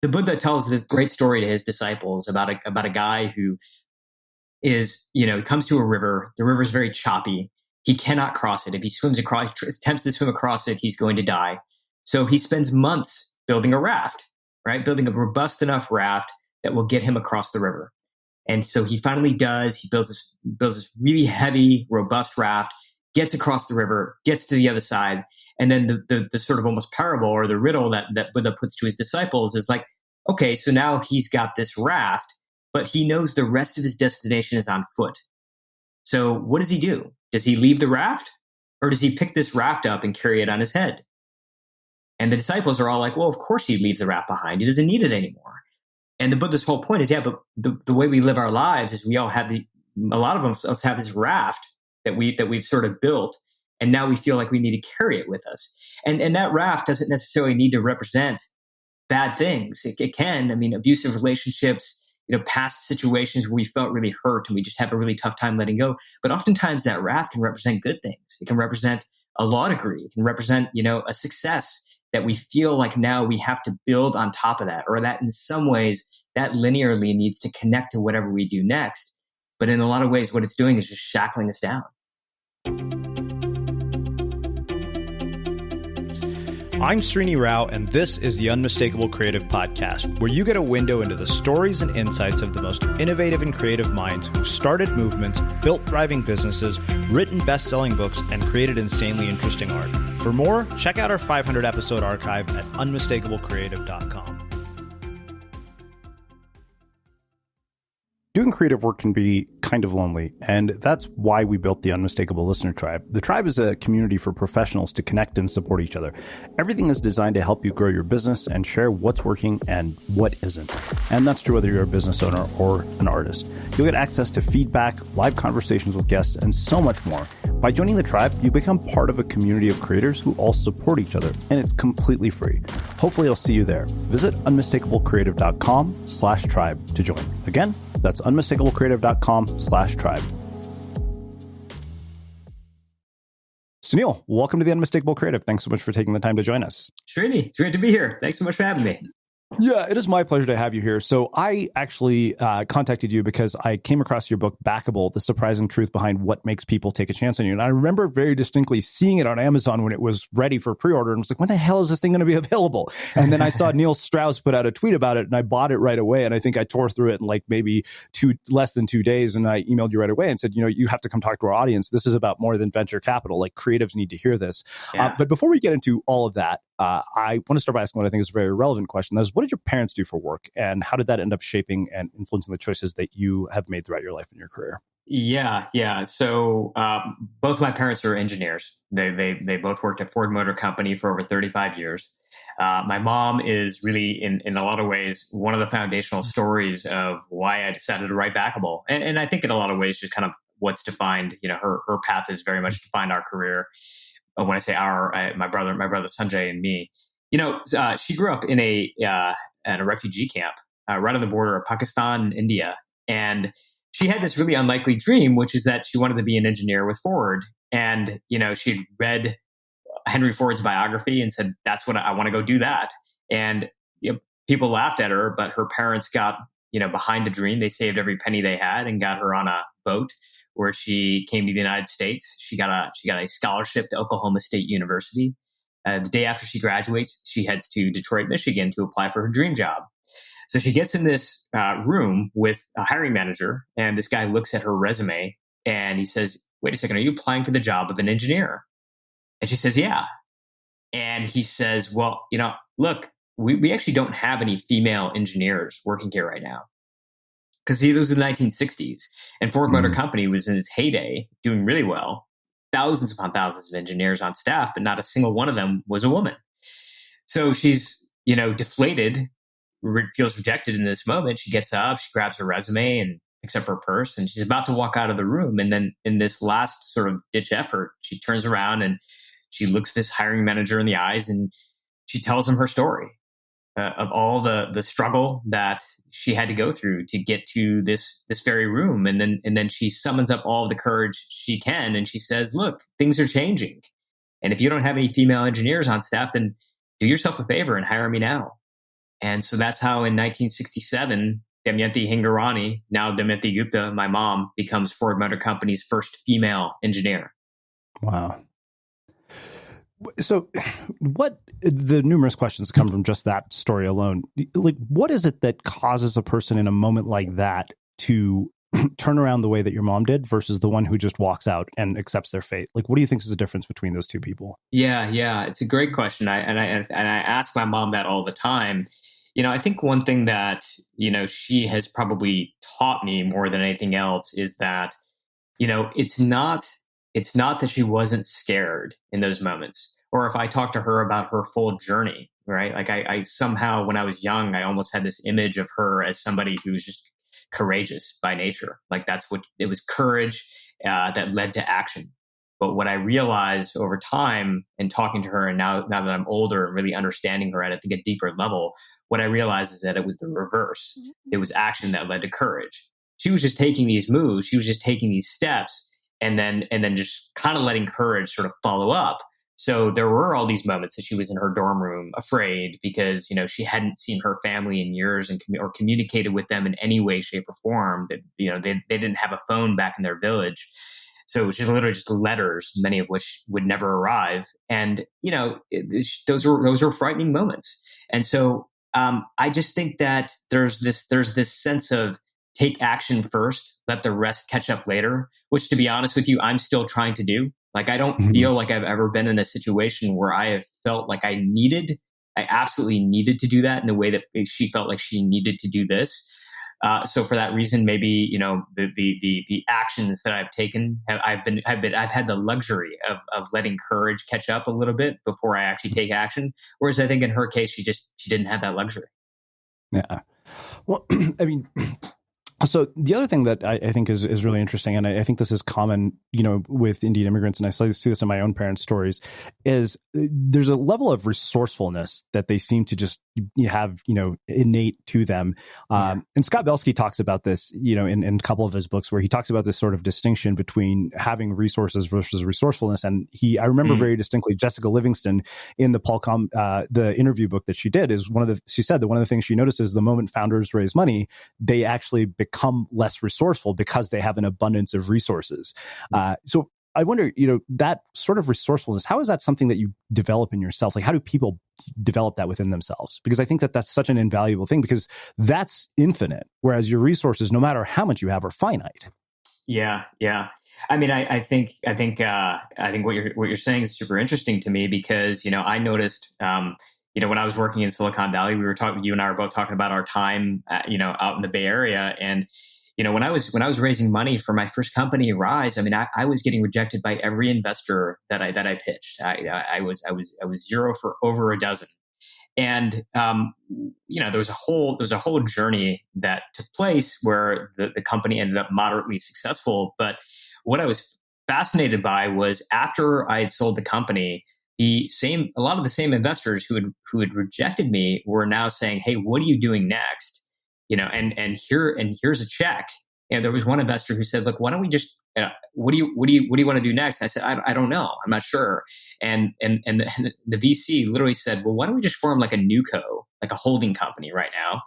the Buddha tells this great story to his disciples about a guy who is, comes to a river. The river is very choppy. He cannot cross it. If he swims across, attempts to swim across it, he's going to die. So he spends months building a raft, right? Building a robust enough raft that will get him across the river. And so he finally does. He builds this really heavy, robust raft, gets across the river, gets to the other side. And then the sort of almost parable or the riddle that Buddha puts to his disciples is like, okay, so now he's got this raft, but he knows the rest of his destination is on foot. So what does he do? Does he leave the raft, or does he pick this raft up and carry it on his head? And the disciples are all like, well, of course he leaves the raft behind. He doesn't need it anymore. And the Buddha's whole point is, yeah, but the way we live our lives is we all have a lot of us have this raft that we've sort of built, and now we feel like we need to carry it with us. And that raft doesn't necessarily need to represent bad things. It can, abusive relationships, past situations where we felt really hurt and we just have a really tough time letting go. But oftentimes that raft can represent good things. It can represent a law degree. It can represent, a success that we feel like now we have to build on top of that, or that in some ways that linearly needs to connect to whatever we do next. But in a lot of ways, what it's doing is just shackling us down. I'm Srini Rao, and this is the Unmistakable Creative Podcast, where you get a window into the stories and insights of the most innovative and creative minds who've started movements, built thriving businesses, written best-selling books, and created insanely interesting art. For more, check out our 500-episode archive at unmistakablecreative.com. Doing creative work can be kind of lonely, and that's why we built the Unmistakable Listener Tribe. The tribe is a community for professionals to connect and support each other. Everything is designed to help you grow your business and share what's working and what isn't. And that's true whether you're a business owner or an artist. You'll get access to feedback, live conversations with guests, and so much more. By joining the tribe, you become part of a community of creators who all support each other, and it's completely free. Hopefully I'll see you there. Visit unmistakablecreative.com/tribe to join. Again, that's unmistakablecreative.com/tribe. Suneel, welcome to the Unmistakable Creative. Thanks so much for taking the time to join us. Srini, it's great to be here. Thanks so much for having me. Yeah, it is my pleasure to have you here. So I actually contacted you because I came across your book, Backable, The Surprising Truth Behind What Makes People Take a Chance on You. And I remember very distinctly seeing it on Amazon when it was ready for pre-order. And I was like, when the hell is this thing going to be available? And then I saw Neil Strauss put out a tweet about it, and I bought it right away. And I think I tore through it in like maybe less than 2 days. And I emailed you right away and said, you have to come talk to our audience. This is about more than venture capital. Like, creatives need to hear this. Yeah. But before we get into all of that, I want to start by asking what I think is a very relevant question. That is, what did your parents do for work, and how did that end up shaping and influencing the choices that you have made throughout your life and your career? Yeah. So both my parents are engineers. They both worked at Ford Motor Company for over 35 years. My mom is really, in a lot of ways, one of the foundational stories of why I decided to write Backable. And I think in a lot of ways, just kind of what's defined, her path has very much defined our career. When I say my brother Sanjay and me, she grew up in a refugee camp right on the border of Pakistan and India. And she had this really unlikely dream, which is that she wanted to be an engineer with Ford. And, she'd read Henry Ford's biography and said, that's what I want to go do that. And people laughed at her, but her parents got, behind the dream. They saved every penny they had and got her on a boat where she came to the United States. She got a scholarship to Oklahoma State University. The day after she graduates, she heads to Detroit, Michigan to apply for her dream job. So she gets in this room with a hiring manager, and this guy looks at her resume and he says, wait a second, are you applying for the job of an engineer? And she says, yeah. And he says, well, look, we actually don't have any female engineers working here right now. Because it was the 1960s, and Ford Motor Company was in its heyday, doing really well. Thousands upon thousands of engineers on staff, but not a single one of them was a woman. So she's, deflated, feels rejected in this moment. She gets up, she grabs her resume and picks up her purse, and she's about to walk out of the room. And then in this last sort of ditch effort, she turns around and she looks this hiring manager in the eyes, and she tells him her story. Of all the struggle that she had to go through to get to this very room. And then she summons up all the courage she can. And she says, look, things are changing. And if you don't have any female engineers on staff, then do yourself a favor and hire me now. And so that's how in 1967, Damayanti Hingorani, now Damayanti Gupta, my mom, becomes Ford Motor Company's first female engineer. Wow. So what the numerous questions come from just that story alone. Like, what is it that causes a person in a moment like that to turn around the way that your mom did versus the one who just walks out and accepts their fate? Like, what do you think is the difference between those two people? Yeah, it's a great question. I ask my mom that all the time. I think one thing that, she has probably taught me more than anything else is that, it's not that she wasn't scared in those moments. Or if I talk to her about her full journey, right? Like I somehow, when I was young, I almost had this image of her as somebody who was just courageous by nature. Like that's what it was, courage that led to action. But what I realized over time and talking to her, and now that I'm older and really understanding her at, I think, a deeper level, what I realized is that it was the reverse. It was action that led to courage. She was just taking these moves. She was just taking these steps, and then just kind of letting courage sort of follow up. So there were all these moments that she was in her dorm room afraid because, she hadn't seen her family in years or communicated with them in any way, shape, or form. That, they didn't have a phone back in their village. So it was just literally just letters, many of which would never arrive. And, those were frightening moments. And so I just think that there's this sense of take action first, let the rest catch up later, which, to be honest with you, I'm still trying to do. Like, I don't feel like I've ever been in a situation where I have felt like I absolutely needed to do that in a way that she felt like she needed to do this. So for that reason, maybe, the actions that I've taken, I've had the luxury of letting courage catch up a little bit before I actually take action. Whereas I think in her case, she didn't have that luxury. Yeah. Well, I mean, so the other thing that I think is really interesting, and I think this is common, with Indian immigrants, and I see this in my own parents' stories, is there's a level of resourcefulness that they seem to just have, innate to them. Yeah. And Scott Belsky talks about this, in a couple of his books, where he talks about this sort of distinction between having resources versus resourcefulness. And I remember very distinctly Jessica Livingston in the interview book that she did she said that one of the things she notices the moment founders raise money, they actually become less resourceful because they have an abundance of resources. So I wonder, that sort of resourcefulness, how is that something that you develop in yourself? Like, how do people develop that within themselves? Because I think that that's such an invaluable thing, because that's infinite, whereas your resources, no matter how much you have, are finite. Yeah. I mean, I think what you're saying is super interesting to me because, I noticed, when I was working in Silicon Valley, you and I were both talking about our time, out in the Bay Area. And, when I was raising money for my first company, Rise, I mean, I was getting rejected by every investor that I pitched. I was zero for over a dozen. And, there was a whole journey that took place where the company ended up moderately successful. But what I was fascinated by was after I had sold the company, a lot of the same investors who had rejected me were now saying, "Hey, what are you doing next?" And here's a check. And there was one investor who said, "Look, why don't we just what do you want to do next?" And I said, "I don't know. I'm not sure." And the VC literally said, "Well, why don't we just form like a NewCo, like a holding company right now?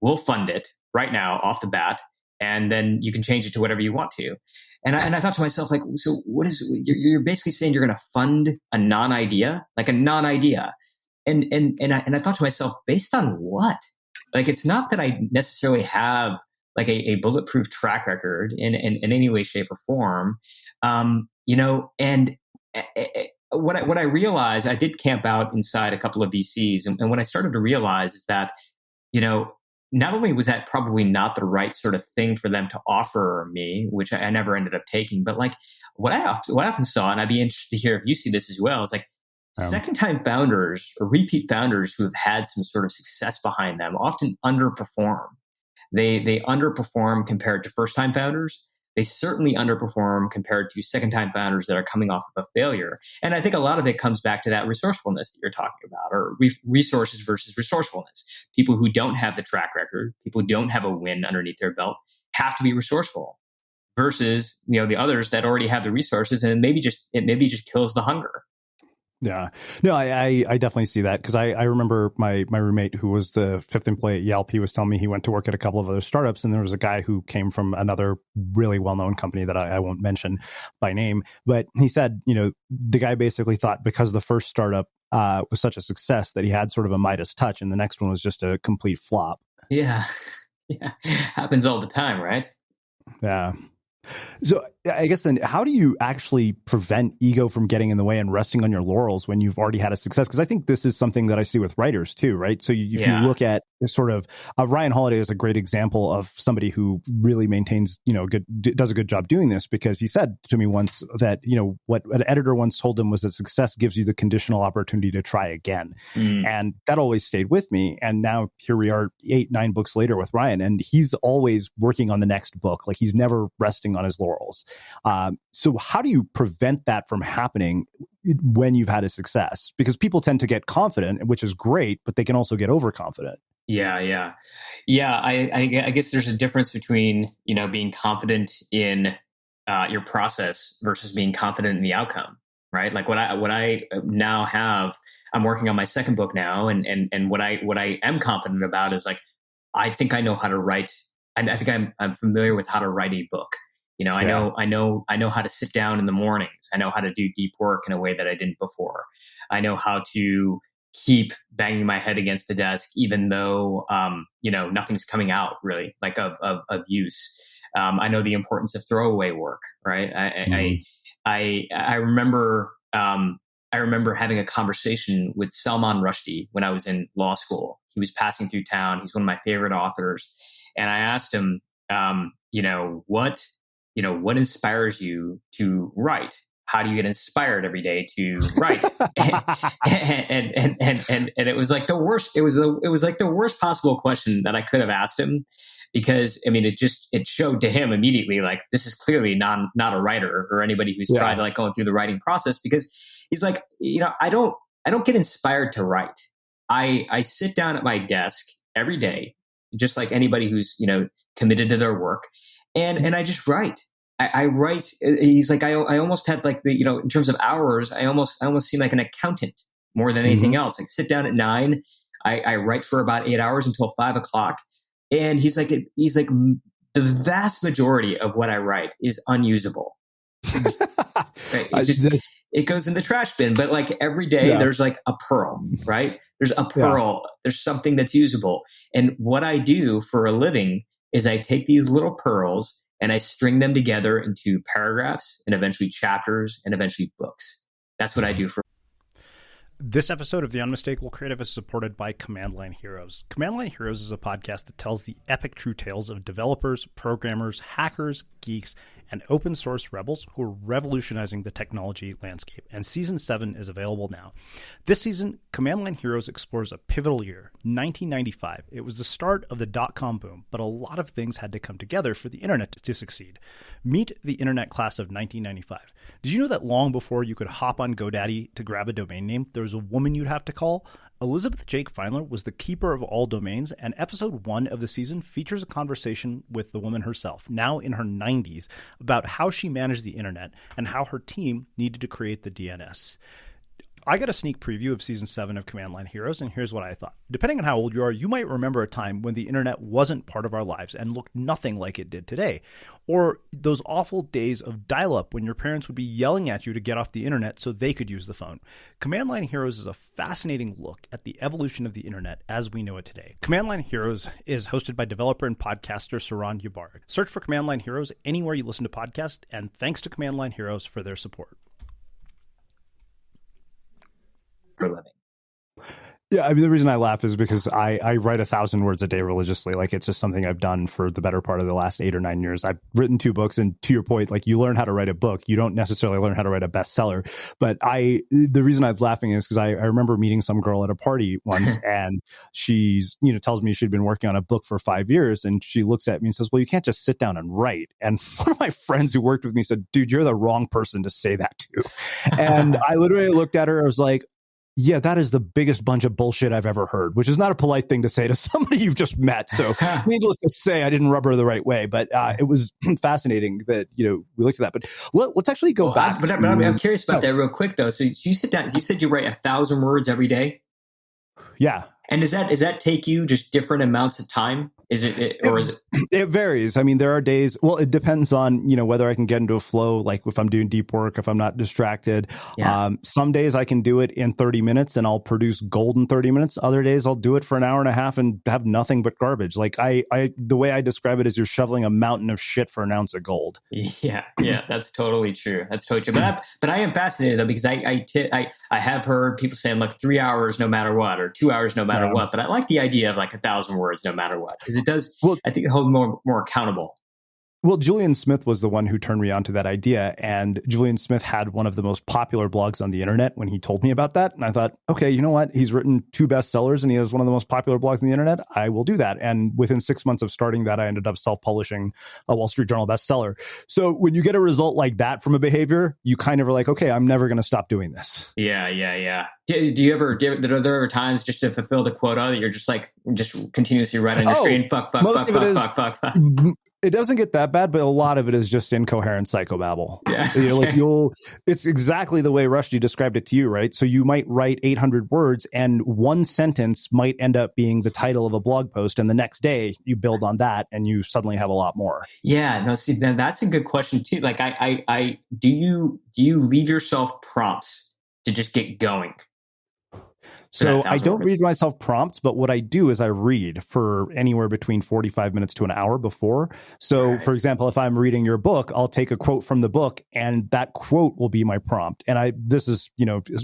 We'll fund it right now off the bat, and then you can change it to whatever you want to." And I thought to myself, like, so what is you're basically saying you're going to fund a non-idea, like a non-idea, and I thought to myself, based on what? Like, it's not that I necessarily have like a bulletproof track record in any way, shape, or form, and what I realized, I did camp out inside a couple of VCs, and what I started to realize is that, not only was that probably not the right sort of thing for them to offer me, which I never ended up taking, but like what I often saw, and I'd be interested to hear if you see this as well, is like second-time founders or repeat founders who have had some sort of success behind them often underperform. They underperform compared to first-time founders. They certainly underperform compared to second-time founders that are coming off of a failure. And I think a lot of it comes back to that resourcefulness that you're talking about, or resources versus resourcefulness. People who don't have the track record, people who don't have a win underneath their belt, have to be resourceful. Versus, the others that already have the resources, and it maybe just kills the hunger. Yeah. No, I definitely see that because I remember my roommate who was the fifth employee at Yelp, he was telling me he went to work at a couple of other startups, and there was a guy who came from another really well-known company that I won't mention by name, but he said, the guy basically thought because the first startup was such a success that he had sort of a Midas touch, and the next one was just a complete flop. Yeah. Yeah. Happens all the time, right? Yeah. So I guess then how do you actually prevent ego from getting in the way and resting on your laurels when you've already had a success? Because I think this is something that I see with writers too, right? So if you look at sort of Ryan Holiday is a great example of somebody who really maintains, does a good job doing this, because he said to me once that, what an editor once told him was that success gives you the conditional opportunity to try again. And that always stayed with me. And now here we are 8-9 books later with Ryan, and he's always working on the next book. Like he's never resting on his laurels. So how do you prevent that from happening when you've had a success? Because people tend to get confident, which is great, but they can also get overconfident. Yeah. I guess there's a difference between, being confident in your process versus being confident in the outcome, right? Like what I now have, I'm working on my second book now. And what I am confident about is like, I think I know how to write. I think I'm familiar with how to write a book. I know how to sit down in the mornings. I know how to do deep work in a way that I didn't before. I know how to keep banging my head against the desk, even though, nothing's coming out really like of use. I know the importance of throwaway work, right? I remember having a conversation with Salman Rushdie when I was in law school. He was passing through town. He's one of my favorite authors. And I asked him, what inspires you to write? How do you get inspired every day to write? and it was like the worst. It was like the worst possible question that I could have asked him, because I mean, it showed to him immediately like this is clearly not a writer or anybody who's tried to like going through the writing process, because he's like, I don't get inspired to write. I sit down at my desk every day, just like anybody who's committed to their work. And I just write. I write. He's like, I almost have like the, in terms of hours, I almost seem like an accountant more than anything else. Like sit down at 9, I write for about 8 hours until 5 o'clock. And he's like, the vast majority of what I write is unusable. Right? It goes in the trash bin, but like every day there's like a pearl, right? There's a pearl. There's something that's usable. And what I do for a living is I take these little pearls and I string them together into paragraphs and eventually chapters and eventually books. That's what I do for. This episode of The Unmistakable Creative is supported by Command Line Heroes. Command Line Heroes is a podcast that tells the epic true tales of developers, programmers, hackers, geeks, and open source rebels who are revolutionizing the technology landscape. And Season 7 is available now. This season, Command Line Heroes explores a pivotal year, 1995. It was the start of the dot-com boom, but a lot of things had to come together for the internet to succeed. Meet the internet class of 1995. Did you know that long before you could hop on GoDaddy to grab a domain name, there was a woman you'd have to call? Elizabeth Jake Feinler was the keeper of all domains, and episode 1 of the season features a conversation with the woman herself, now in her 90s, about how she managed the internet and how her team needed to create the DNS. I got a sneak preview of Season 7 of Command Line Heroes, and here's what I thought. Depending on how old you are, you might remember a time when the internet wasn't part of our lives and looked nothing like it did today. Or those awful days of dial-up when your parents would be yelling at you to get off the internet so they could use the phone. Command Line Heroes is a fascinating look at the evolution of the internet as we know it today. Command Line Heroes is hosted by developer and podcaster Saran Yabarik. Search for Command Line Heroes anywhere you listen to podcasts, and thanks to Command Line Heroes for their support. Living. Yeah, I mean, the reason I laugh is because I write 1,000 words a day religiously. Like, it's just something I've done for the better part of the last 8 or 9 years. I've written 2 books, and to your point, like, you learn how to write a book. You don't necessarily learn how to write a bestseller. But the reason I'm laughing is because I remember meeting some girl at a party once, and she's, tells me she'd been working on a book for 5 years, and she looks at me and says, well, you can't just sit down and write. And one of my friends who worked with me said, dude, you're the wrong person to say that to. And I literally looked at her, I was like, yeah, that is the biggest bunch of bullshit I've ever heard, which is not a polite thing to say to somebody you've just met. So needless to say, I didn't rub her the right way, but it was fascinating that, we looked at that. But let's actually go back. But I'm curious about that real quick though. So you sit down, you said you write 1,000 words every day. Yeah. And does that take you just different amounts of time? Is it It varies. I mean, there are days, well, it depends on, whether I can get into a flow, like if I'm doing deep work, if I'm not distracted. Yeah. Some days I can do it in 30 minutes and I'll produce gold in 30 minutes. Other days I'll do it for an hour and a half and have nothing but garbage. Like the way I describe it is you're shoveling a mountain of shit for an ounce of gold. Yeah, that's totally true. That's totally true. But I am fascinated though, because I have heard people saying like 3 hours no matter what, or 2 hours no matter what. But I like the idea of like 1,000 words no matter what, because it does. Well, I think it holds more accountable. Well, Julian Smith was the one who turned me on to that idea. And Julian Smith had one of the most popular blogs on the internet when he told me about that. And I thought, okay, you know what? He's written 2 bestsellers and he has one of the most popular blogs on the internet. I will do that. And within 6 months of starting that, I ended up self-publishing a Wall Street Journal bestseller. So when you get a result like that from a behavior, you kind of are like, okay, I'm never going to stop doing this. Yeah. Do you ever, are there ever times just to fulfill the quota that you're just continuously writing your screen? Fuck. It doesn't get that bad, but a lot of it is just incoherent psychobabble. Yeah. It's exactly the way Rushdie described it to you, right? So you might write 800 words and one sentence might end up being the title of a blog post. And the next day you build on that and you suddenly have a lot more. Yeah, no, see, that's a good question too. Like do you leave yourself prompts to just get going? So I don't read myself prompts, but what I do is I read for anywhere between 45 minutes to an hour before. So, for example, if I'm reading your book, I'll take a quote from the book and that quote will be my prompt. And this is,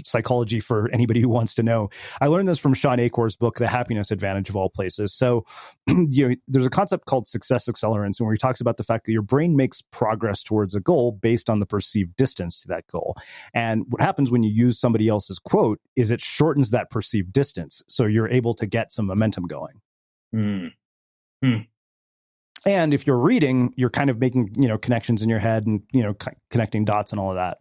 psychology for anybody who wants to know. I learned this from Sean Acor's book, The Happiness Advantage of all places. So, there's a concept called success accelerants, and where he talks about the fact that your brain makes progress towards a goal based on the perceived distance to that goal. And what happens when you use somebody else's quote is it shortens that perceived distance. So you're able to get some momentum going. And if you're reading, you're kind of making, connections in your head and, connecting dots and all of that.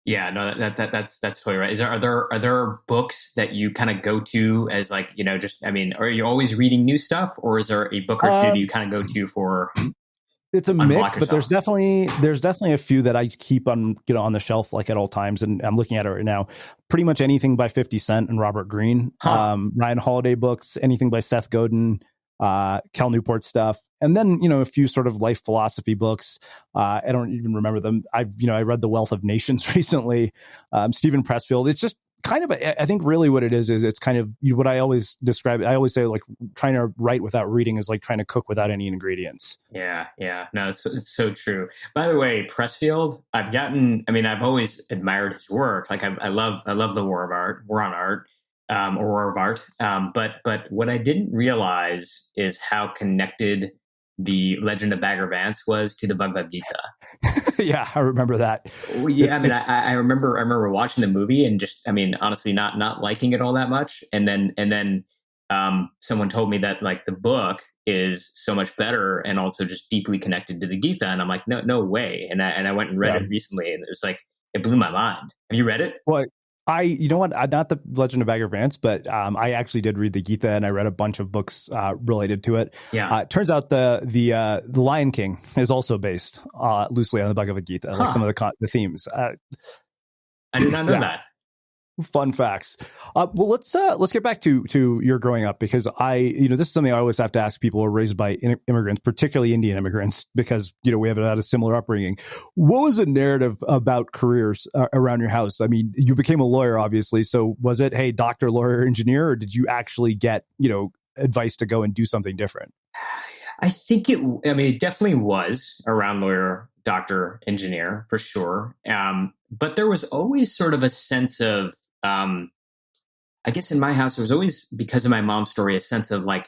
Yeah, no, that's totally right. Are there books that you kind of go to as like, are you always reading new stuff, or is there a book or two that you kind of go to for? It's a mix, but there's definitely a few that I keep on the shelf like at all times, and I'm looking at it right now. Pretty much anything by 50 Cent and Robert Greene, Ryan Holiday books, anything by Seth Godin, Cal Newport stuff, and then a few sort of life philosophy books. I don't even remember them. I read The Wealth of Nations recently. Stephen Pressfield. It's just kind of I think really what it is it's kind of what I always describe. I always say like trying to write without reading is like trying to cook without any ingredients. Yeah. No, it's so true. By the way, Pressfield, I've always admired his work. Like I love the War on Art. But what I didn't realize is how connected the Legend of Bagger Vance was to the Bhagavad Gita. Yeah, I remember that. Well, yeah, I remember watching the movie and just, honestly, not liking it all that much. And then someone told me that like the book is so much better and also just deeply connected to the Gita. And I'm like, no way. And I went and read it recently, and it's like it blew my mind. Have you read it? Well, you know what? Not the Legend of Bagger Vance, but I actually did read the Gita, and I read a bunch of books related to it. Yeah. It turns out the Lion King is also based loosely on the Bhagavad Gita, like some of the themes. I did not know that. Fun facts. Well, let's get back to your growing up, because this is something I always have to ask people who are raised by immigrants, particularly Indian immigrants, because we haven't had a similar upbringing. What was the narrative about careers around your house? I mean, you became a lawyer, obviously. So was it, hey, doctor, lawyer, engineer, or did you actually get advice to go and do something different? I think it definitely was around lawyer, doctor, engineer for sure. But there was always sort of a sense of, I guess in my house, there was always, because of my mom's story, a sense of like,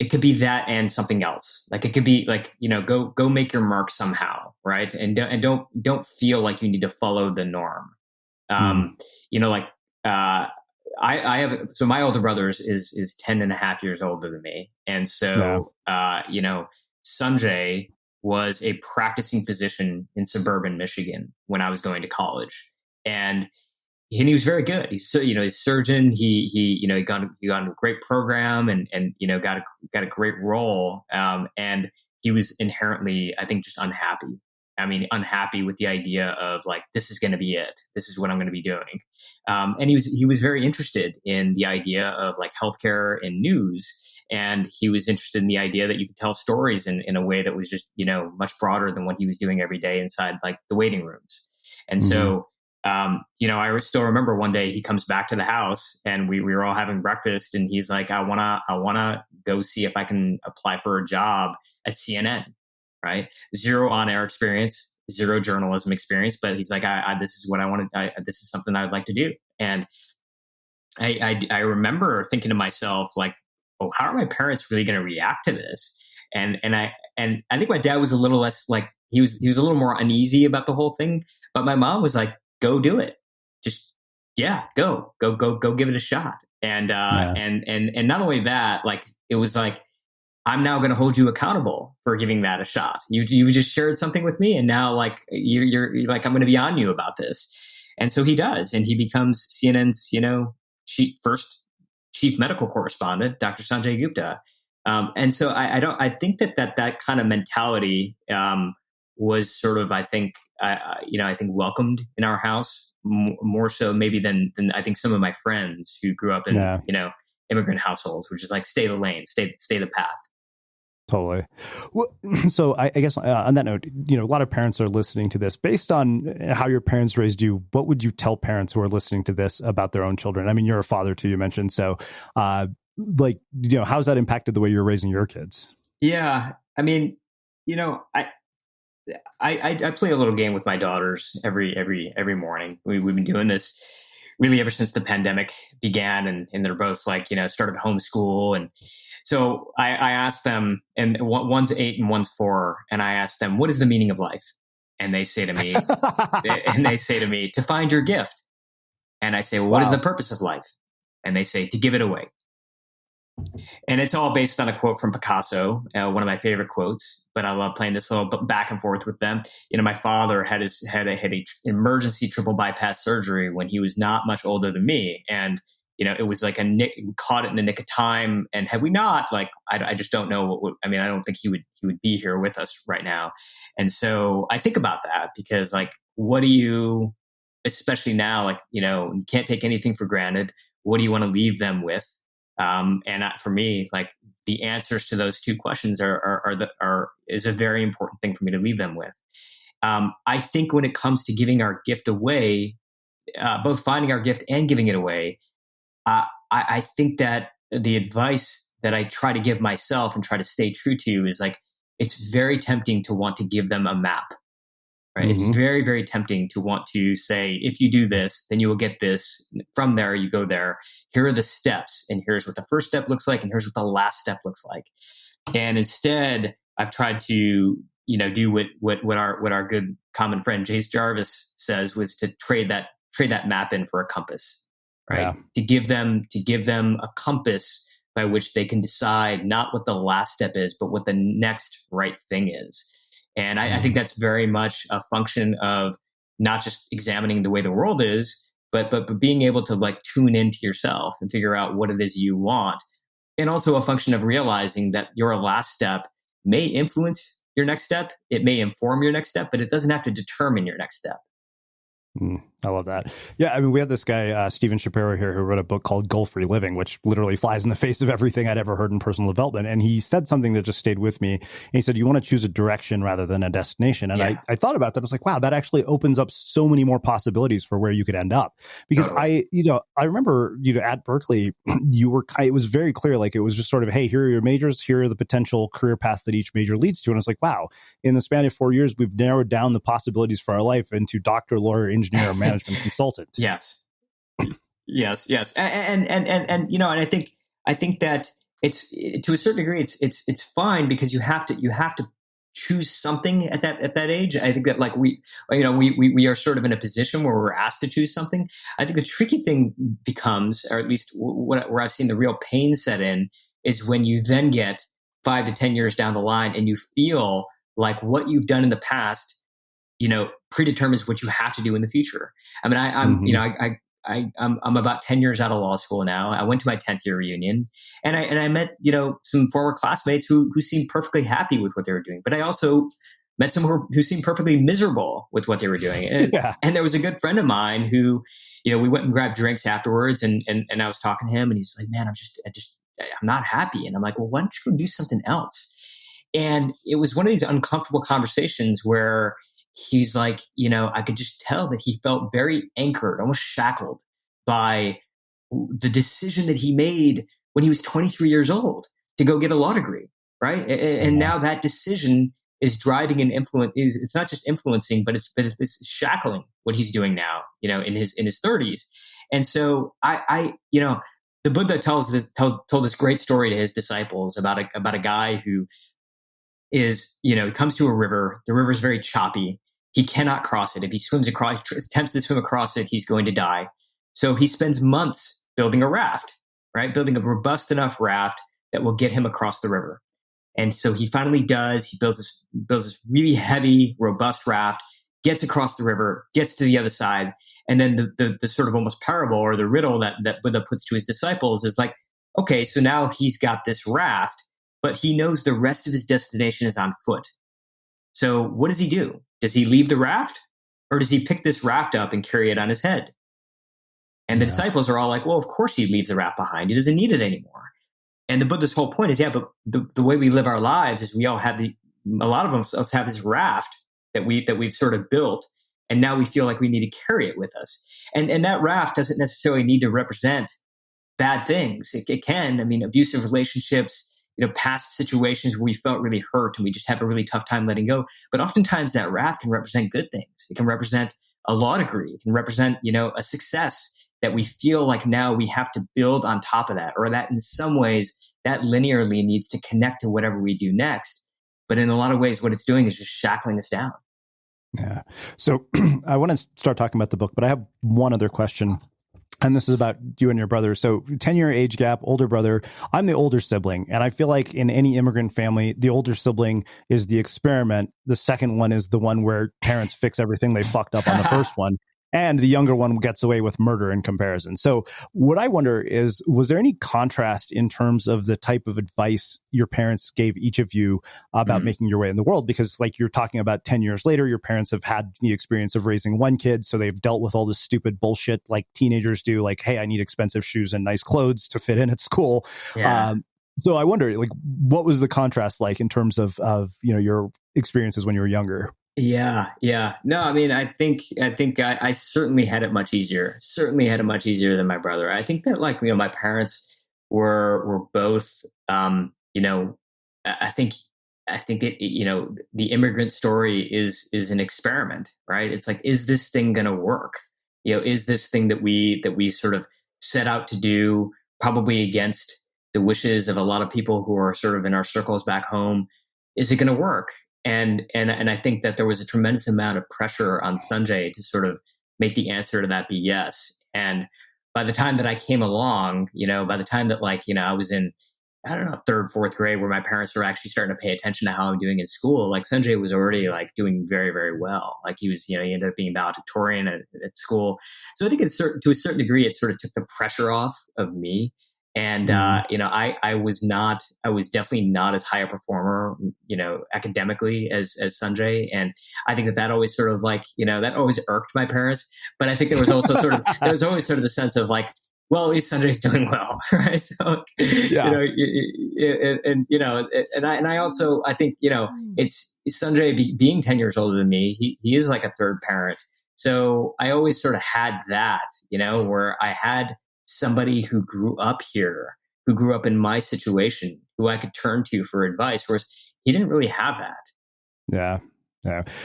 it could be that and something else. Like it could be like, go make your mark somehow. Right. And don't feel like you need to follow the norm. I have, so my older brother is 10 and a half years older than me. And so, Sanjay was a practicing physician in suburban Michigan when I was going to college. And he was very good. He's so, he's a surgeon. He got a great program and got a great role. And he was inherently, I think, just unhappy. I mean, unhappy with the idea of like, this is going to be it. This is what I'm going to be doing. And he was very interested in the idea of like healthcare and news. And he was interested in the idea that you could tell stories in a way that was just, much broader than what he was doing every day inside like the waiting rooms. And so, I still remember one day he comes back to the house and we were all having breakfast and he's like, I wanna go see if I can apply for a job at CNN, right? Zero on-air experience, zero journalism experience, but he's like, this is what I want to, this is something I would like to do. And I remember thinking to myself, like, oh, how are my parents really going to react to this? And I think my dad was a little less like, he was a little more uneasy about the whole thing, but my mom was like, go do it. Just, go give it a shot. And not only that, like, it was like, I'm now going to hold you accountable for giving that a shot. You just shared something with me, and now like you're like, I'm going to be on you about this. And so he does, and he becomes CNN's first chief medical correspondent, Dr. Suneel Gupta. And so I think that kind of mentality was sort of, I think welcomed in our house more so maybe than I think some of my friends who grew up in immigrant households, which is like stay the lane, stay the path. Totally. Well, so I guess on that note, a lot of parents are listening to this. Based on how your parents raised you, what would you tell parents who are listening to this about their own children? I mean, you're a father too, you mentioned. So, how's that impacted the way you're raising your kids? Yeah. I mean, I play a little game with my daughters every morning. We've been doing this really ever since the pandemic began, and they're both like, started homeschool. And so I asked them, and one's 8 and one's 4. And I asked them, what is the meaning of life? And they say to me, to find your gift. And I say, well, what is the purpose of life? And they say, to give it away. And it's all based on a quote from Picasso, one of my favorite quotes, but I love playing this little back and forth with them. My father had a emergency triple bypass surgery when he was not much older than me. And, it was like we caught it in the nick of time. And had we not, like, I just don't know I don't think he would be here with us right now. And so I think about that because, like, what do you, especially now, like, you can't take anything for granted. What do you want to leave them with? For me, like, the answers to those two questions is a very important thing for me to leave them with. I think when it comes to giving our gift away, both finding our gift and giving it away, I think that the advice that I try to give myself and try to stay true to is like, it's very tempting to want to give them a map. Right? Mm-hmm. It's very, very tempting to want to say, if you do this, then you will get this. From there, you go there. Here are the steps, and here's what the first step looks like, and here's what the last step looks like. And instead, I've tried to, do what our good common friend Jace Jarvis says, was to trade that map in for a compass, right? Yeah. To give them a compass by which they can decide not what the last step is, but what the next right thing is. And I think that's very much a function of not just examining the way the world is, but being able to like tune into yourself and figure out what it is you want. And also a function of realizing that your last step may influence your next step. It may inform your next step, but it doesn't have to determine your next step. I love that. Yeah, I mean, we had this guy, Steven Shapiro here, who wrote a book called Goal-Free Living, which literally flies in the face of everything I'd ever heard in personal development. And he said something that just stayed with me. And he said, you want to choose a direction rather than a destination. And I thought about that. I was like, wow, that actually opens up so many more possibilities for where you could end up. Because I remember, at Berkeley, it was very clear, like it was just sort of, hey, here are your majors, here are the potential career paths that each major leads to. And I was like, wow, in the span of 4 years, we've narrowed down the possibilities for our life into doctor, lawyer, engineer, management consultant. Yes. And I think that it's, to a certain degree, it's fine because you have to choose something at that age. I think that like we are sort of in a position where we're asked to choose something. I think the tricky thing becomes, or at least where I've seen the real pain set in, is when you then get 5 to 10 years down the line and you feel like what you've done in the past, predetermines what you have to do in the future. I mean, I'm about 10 years out of law school now. I went to my 10th year reunion, and I met, some former classmates who seemed perfectly happy with what they were doing. But I also met some who seemed perfectly miserable with what they were doing. And, Yeah. and there was a good friend of mine who, we went and grabbed drinks afterwards, and I was talking to him, and he's like, man, I'm not happy. And I'm like, well, why don't you go do something else? And it was one of these uncomfortable conversations where he's like, I could just tell that he felt very anchored, almost shackled by the decision that he made when he was 23 years old to go get a law degree, right? And now that decision is driving and it's not just influencing, but it's shackling what he's doing now, in his 30s. And so the Buddha told this great story to his disciples about a guy who is, he comes to a river. The river is very choppy. He cannot cross it. If he attempts to swim across it, he's going to die. So he spends months building a raft, right? Building a robust enough raft that will get him across the river. And so he finally does. He builds this really heavy, robust raft, gets across the river, gets to the other side. And then the sort of almost parable or the riddle that Buddha puts to his disciples is like, okay, so now he's got this raft, but he knows the rest of his destination is on foot. So what does he do? Does he leave the raft, or does he pick this raft up and carry it on his head? And the disciples are all like, well, of course he leaves the raft behind. He doesn't need it anymore. And the Buddha's whole point is, but the way we live our lives is we all have a lot of us have this raft that we've sort of built, and now we feel like we need to carry it with us. And that raft doesn't necessarily need to represent bad things. It can, abusive relationships, past situations where we felt really hurt and we just have a really tough time letting go. But oftentimes that raft can represent good things. It can represent a law degree. It can represent, a success that we feel like now we have to build on top of that, or that in some ways that linearly needs to connect to whatever we do next. But in a lot of ways, what it's doing is just shackling us down. Yeah. So I want to start talking about the book, but I have one other question. And this is about you and your brother. So 10-year age gap, older brother. I'm the older sibling. And I feel like in any immigrant family, the older sibling is the experiment. The second one is the one where parents fix everything they fucked up on the first one. And the younger one gets away with murder in comparison. So what I wonder is, was there any contrast in terms of the type of advice your parents gave each of you about making your way in the world? Because like you're talking about 10 years later, your parents have had the experience of raising one kid. So they've dealt with all this stupid bullshit like teenagers do, like, hey, I need expensive shoes and nice clothes to fit in at school. Yeah. So I wonder, like, what was the contrast like in terms of your experiences when you were younger? Yeah. No, I think I certainly had it much easier. Certainly had it much easier than my brother. I think that my parents were both, I think the immigrant story is an experiment, right? It's like, is this thing going to work? Is this thing that we sort of set out to do, probably against the wishes of a lot of people who are sort of in our circles back home, is it going to work? And I think that there was a tremendous amount of pressure on Sanjay to sort of make the answer to that be yes. And by the time that I came along, by the time that I was in, I don't know, third, fourth grade, where my parents were actually starting to pay attention to how I'm doing in school, like Sanjay was already doing very, very well. Like he was, he ended up being valedictorian at school. So I think to a certain degree, it sort of took the pressure off of me. And, I was definitely not as high a performer, academically as Sanjay. And I think that always sort of that always irked my parents. But I think there was also always sort of the sense of well, at least Sanjay's doing well, right? So, I also, I think, it's Sanjay being 10 years older than me. He is like a third parent. So I always sort of had that, where I had somebody who grew up here, who grew up in my situation, who I could turn to for advice, whereas he didn't really have that. Yeah.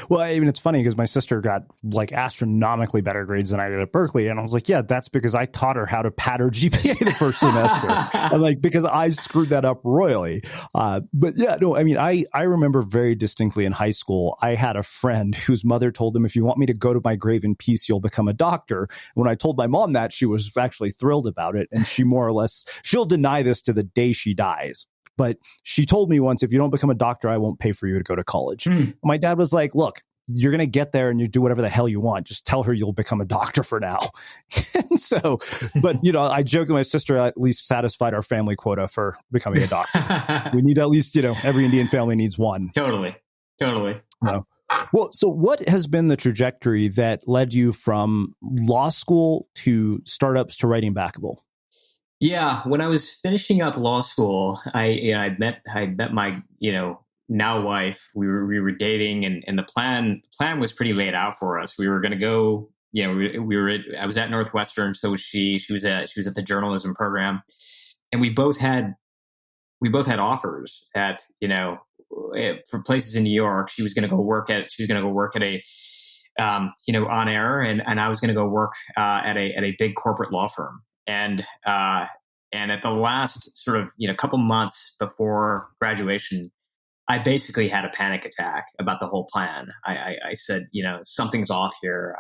Well, it's funny because my sister got astronomically better grades than I did at Berkeley. And I was like, yeah, that's because I taught her how to pad her GPA the first semester. And because I screwed that up royally. But yeah, no, I remember very distinctly in high school, I had a friend whose mother told him, if you want me to go to my grave in peace, you'll become a doctor. When I told my mom that, she was actually thrilled about it. And she more or less, she'll deny this to the day she dies. But she told me once, if you don't become a doctor, I won't pay for you to go to college. My dad was like, look, you're going to get there and you do whatever the hell you want. Just tell her you'll become a doctor for now. And so, but I joke that my sister at least satisfied our family quota for becoming a doctor. We need at least, every Indian family needs one. Totally. Well, so what has been the trajectory that led you from law school to startups to writing Backable? Yeah, when I was finishing up law school, I met my now wife. We were dating, and the plan was pretty laid out for us. We were going to go. I was at Northwestern, so was she. She was at the journalism program, and we both had offers at for places in New York. She was going to go work at a on air, and I was going to go work at a big corporate law firm. And at the last sort of couple months before graduation, I basically had a panic attack about the whole plan. I said, something's off here.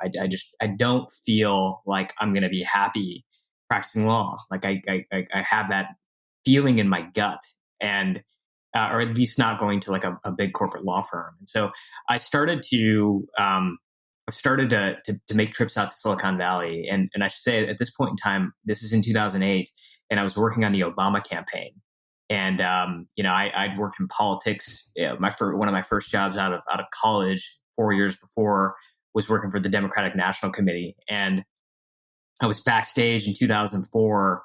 I don't feel like I'm going to be happy practicing law. Like I have that feeling in my gut, and or at least not going to like a big corporate law firm. And so I started to make trips out to Silicon Valley. And I should say at this point in time, this is in 2008, and I was working on the Obama campaign. And, I'd worked in politics. One of my first jobs out of college 4 years before was working for the Democratic National Committee. And I was backstage in 2004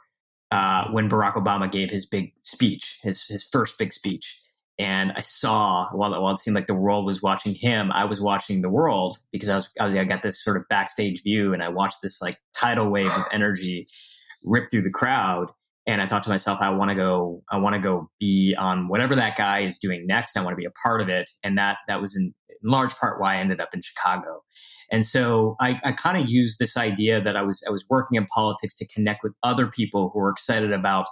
when Barack Obama gave his big speech, his first big speech. And I saw, while it seemed like the world was watching him, I was watching the world, because I got this sort of backstage view, and I watched this like tidal wave of energy rip through the crowd. And I thought to myself, I want to go be on whatever that guy is doing next. I want to be a part of it. And that was in large part why I ended up in Chicago. And so I kind of used this idea that I was working in politics to connect with other people who were excited about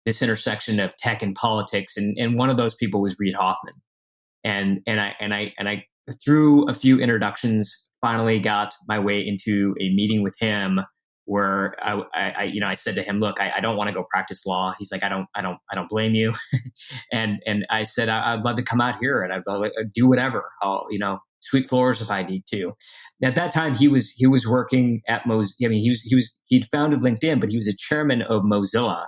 this intersection of tech and politics. And one of those people was Reid Hoffman. And I through a few introductions, finally got my way into a meeting with him, where I said to him, look, I don't want to go practice law. He's like, I don't blame you. and I said, I'd love to come out here, and I'd do whatever. I'll, sweep floors if I need to. At that time, he was working at he'd founded LinkedIn, but he was a chairman of Mozilla.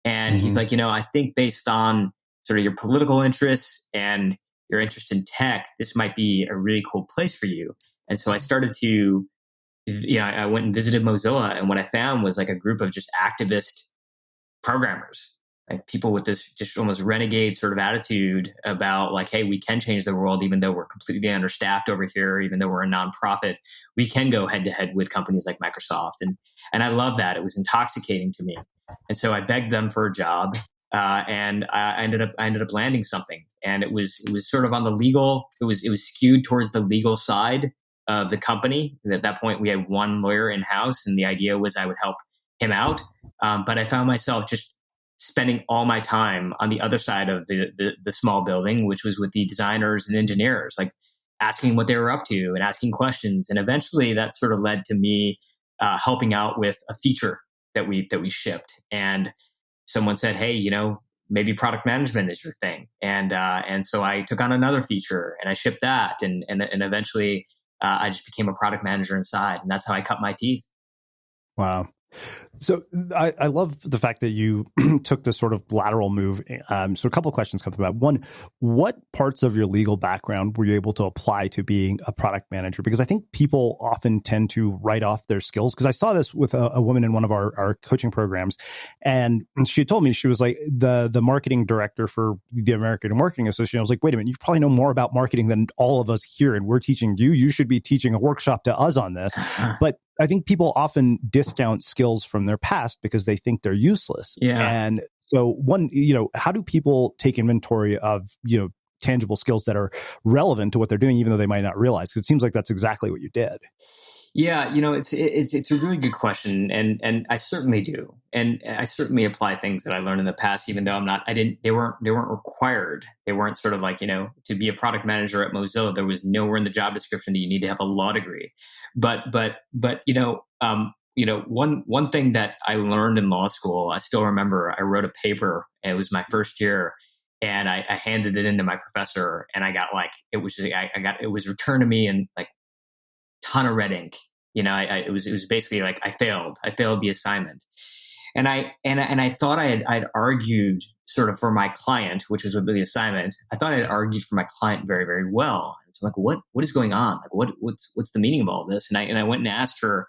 And he's like, I think based on sort of your political interests and your interest in tech, this might be a really cool place for you. And so I started to, I went and visited Mozilla, and what I found was like a group of just activist programmers, like people with this just almost renegade sort of attitude about like, hey, we can change the world, even though we're completely understaffed over here, even though we're a nonprofit, we can go head to head with companies like Microsoft. And I love that. It was intoxicating to me. And so I begged them for a job, and I ended up landing something. And it was sort of on the legal, it was skewed towards the legal side of the company. And at that point, we had one lawyer in house, and the idea was I would help him out. But I found myself just spending all my time on the other side of the small building, which was with the designers and engineers, like asking what they were up to and asking questions. And eventually that sort of led to me helping out with a feature that we shipped. And someone said, hey, maybe product management is your thing. And so I took on another feature, and I shipped that. And eventually I just became a product manager inside. And that's how I cut my teeth. Wow. So I love the fact that you took this sort of lateral move. So a couple of questions come to mind. One, what parts of your legal background were you able to apply to being a product manager? Because I think people often tend to write off their skills. Because I saw this with a woman in one of our coaching programs, and she told me, she was like the marketing director for the American Marketing Association. I was like, wait a minute, you probably know more about marketing than all of us here, and we're teaching you. You should be teaching a workshop to us on this. But I think people often discount skills from their past because they think they're useless. Yeah. And so how do people take inventory of, tangible skills that are relevant to what they're doing, even though they might not realize? Because it seems like that's exactly what you did. Yeah, it's a really good question, and I certainly do, and I certainly apply things that I learned in the past, even though they weren't required. They weren't sort of like, to be a product manager at Mozilla, there was nowhere in the job description that you need to have a law degree. But one thing that I learned in law school, I still remember, I wrote a paper, and it was my first year, and I handed it into my professor, and I got like, it was just, it was returned to me in like ton of red ink. It was basically like I failed the assignment. And I thought I'd argued sort of for my client, which was the assignment. I thought I'd argued for my client very, very well. And so I'm like, what is going on? Like, what's the meaning of all this? And I went and asked her,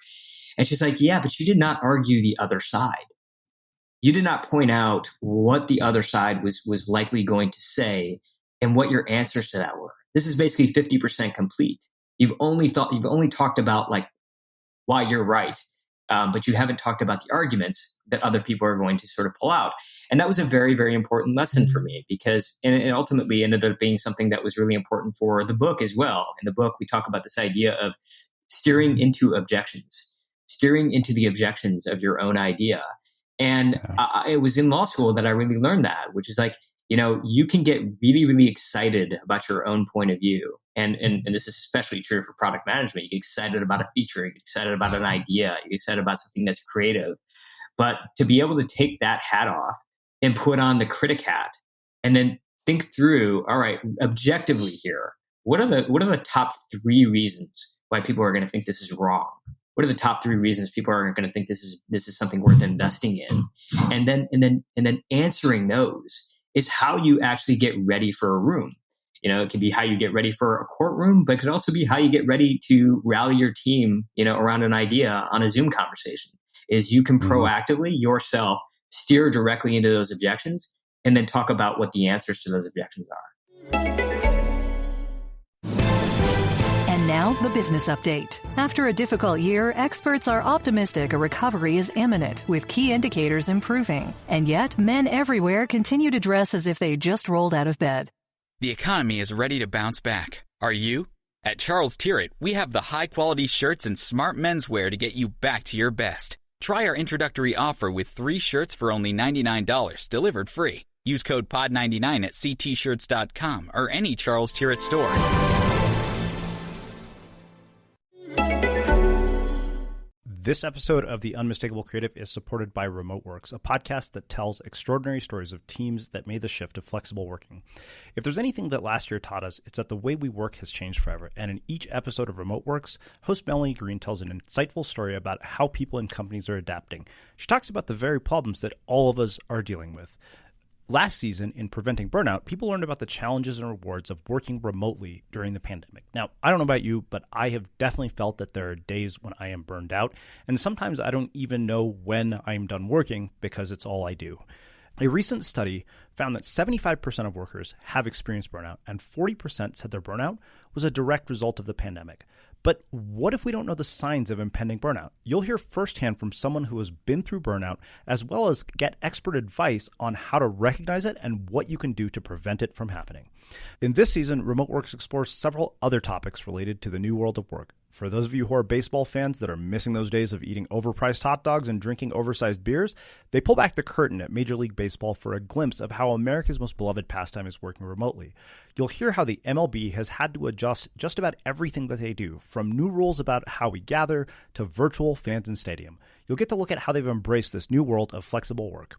and she's like, yeah, but you did not argue the other side. You did not point out what the other side was likely going to say and what your answers to that were. This is basically 50% complete. You've only talked about like why you're right. But you haven't talked about the arguments that other people are going to sort of pull out. And that was a very, very important lesson for me, because it ultimately ended up being something that was really important for the book as well. In the book, we talk about this idea of steering into the objections of your own idea. And it was in law school that I really learned that, which is like, you can get really, really excited about your own point of view. And this is especially true for product management. You get excited about a feature, you get excited about an idea, you get excited about something that's creative. But to be able to take that hat off and put on the critic hat and then think through, all right, objectively here, what are the top 3 reasons why people are going to think this is wrong? What are the top 3 reasons people are going to think this is something worth investing in? And then answering those is how you actually get ready for a room. It can be how you get ready for a courtroom, but it could also be how you get ready to rally your team, around an idea on a Zoom conversation. Is you can proactively yourself steer directly into those objections and then talk about what the answers to those objections are. And now the business update. After a difficult year, experts are optimistic a recovery is imminent, with key indicators improving. And yet, men everywhere continue to dress as if they just rolled out of bed. The economy is ready to bounce back. Are you? At Charles Tirrett, we have the high-quality shirts and smart menswear to get you back to your best. Try our introductory offer with 3 shirts for only $99, delivered free. Use code POD99 at ctshirts.com or any Charles Tirrett store. This episode of The Unmistakable Creative is supported by RemoteWorks, a podcast that tells extraordinary stories of teams that made the shift to flexible working. If there's anything that last year taught us, it's that the way we work has changed forever. And in each episode of RemoteWorks, host Melanie Green tells an insightful story about how people and companies are adapting. She talks about the very problems that all of us are dealing with. Last season, in Preventing Burnout, people learned about the challenges and rewards of working remotely during the pandemic. Now, I don't know about you, but I have definitely felt that there are days when I am burned out, and sometimes I don't even know when I am done working because it's all I do. A recent study found that 75% of workers have experienced burnout, and 40% said their burnout was a direct result of the pandemic. But what if we don't know the signs of impending burnout? You'll hear firsthand from someone who has been through burnout, as well as get expert advice on how to recognize it and what you can do to prevent it from happening. In this season, RemoteWorks explores several other topics related to the new world of work. For those of you who are baseball fans that are missing those days of eating overpriced hot dogs and drinking oversized beers, they pull back the curtain at Major League Baseball for a glimpse of how America's most beloved pastime is working remotely. You'll hear how the MLB has had to adjust just about everything that they do, from new rules about how we gather to virtual fans in stadium. You'll get to look at how they've embraced this new world of flexible work.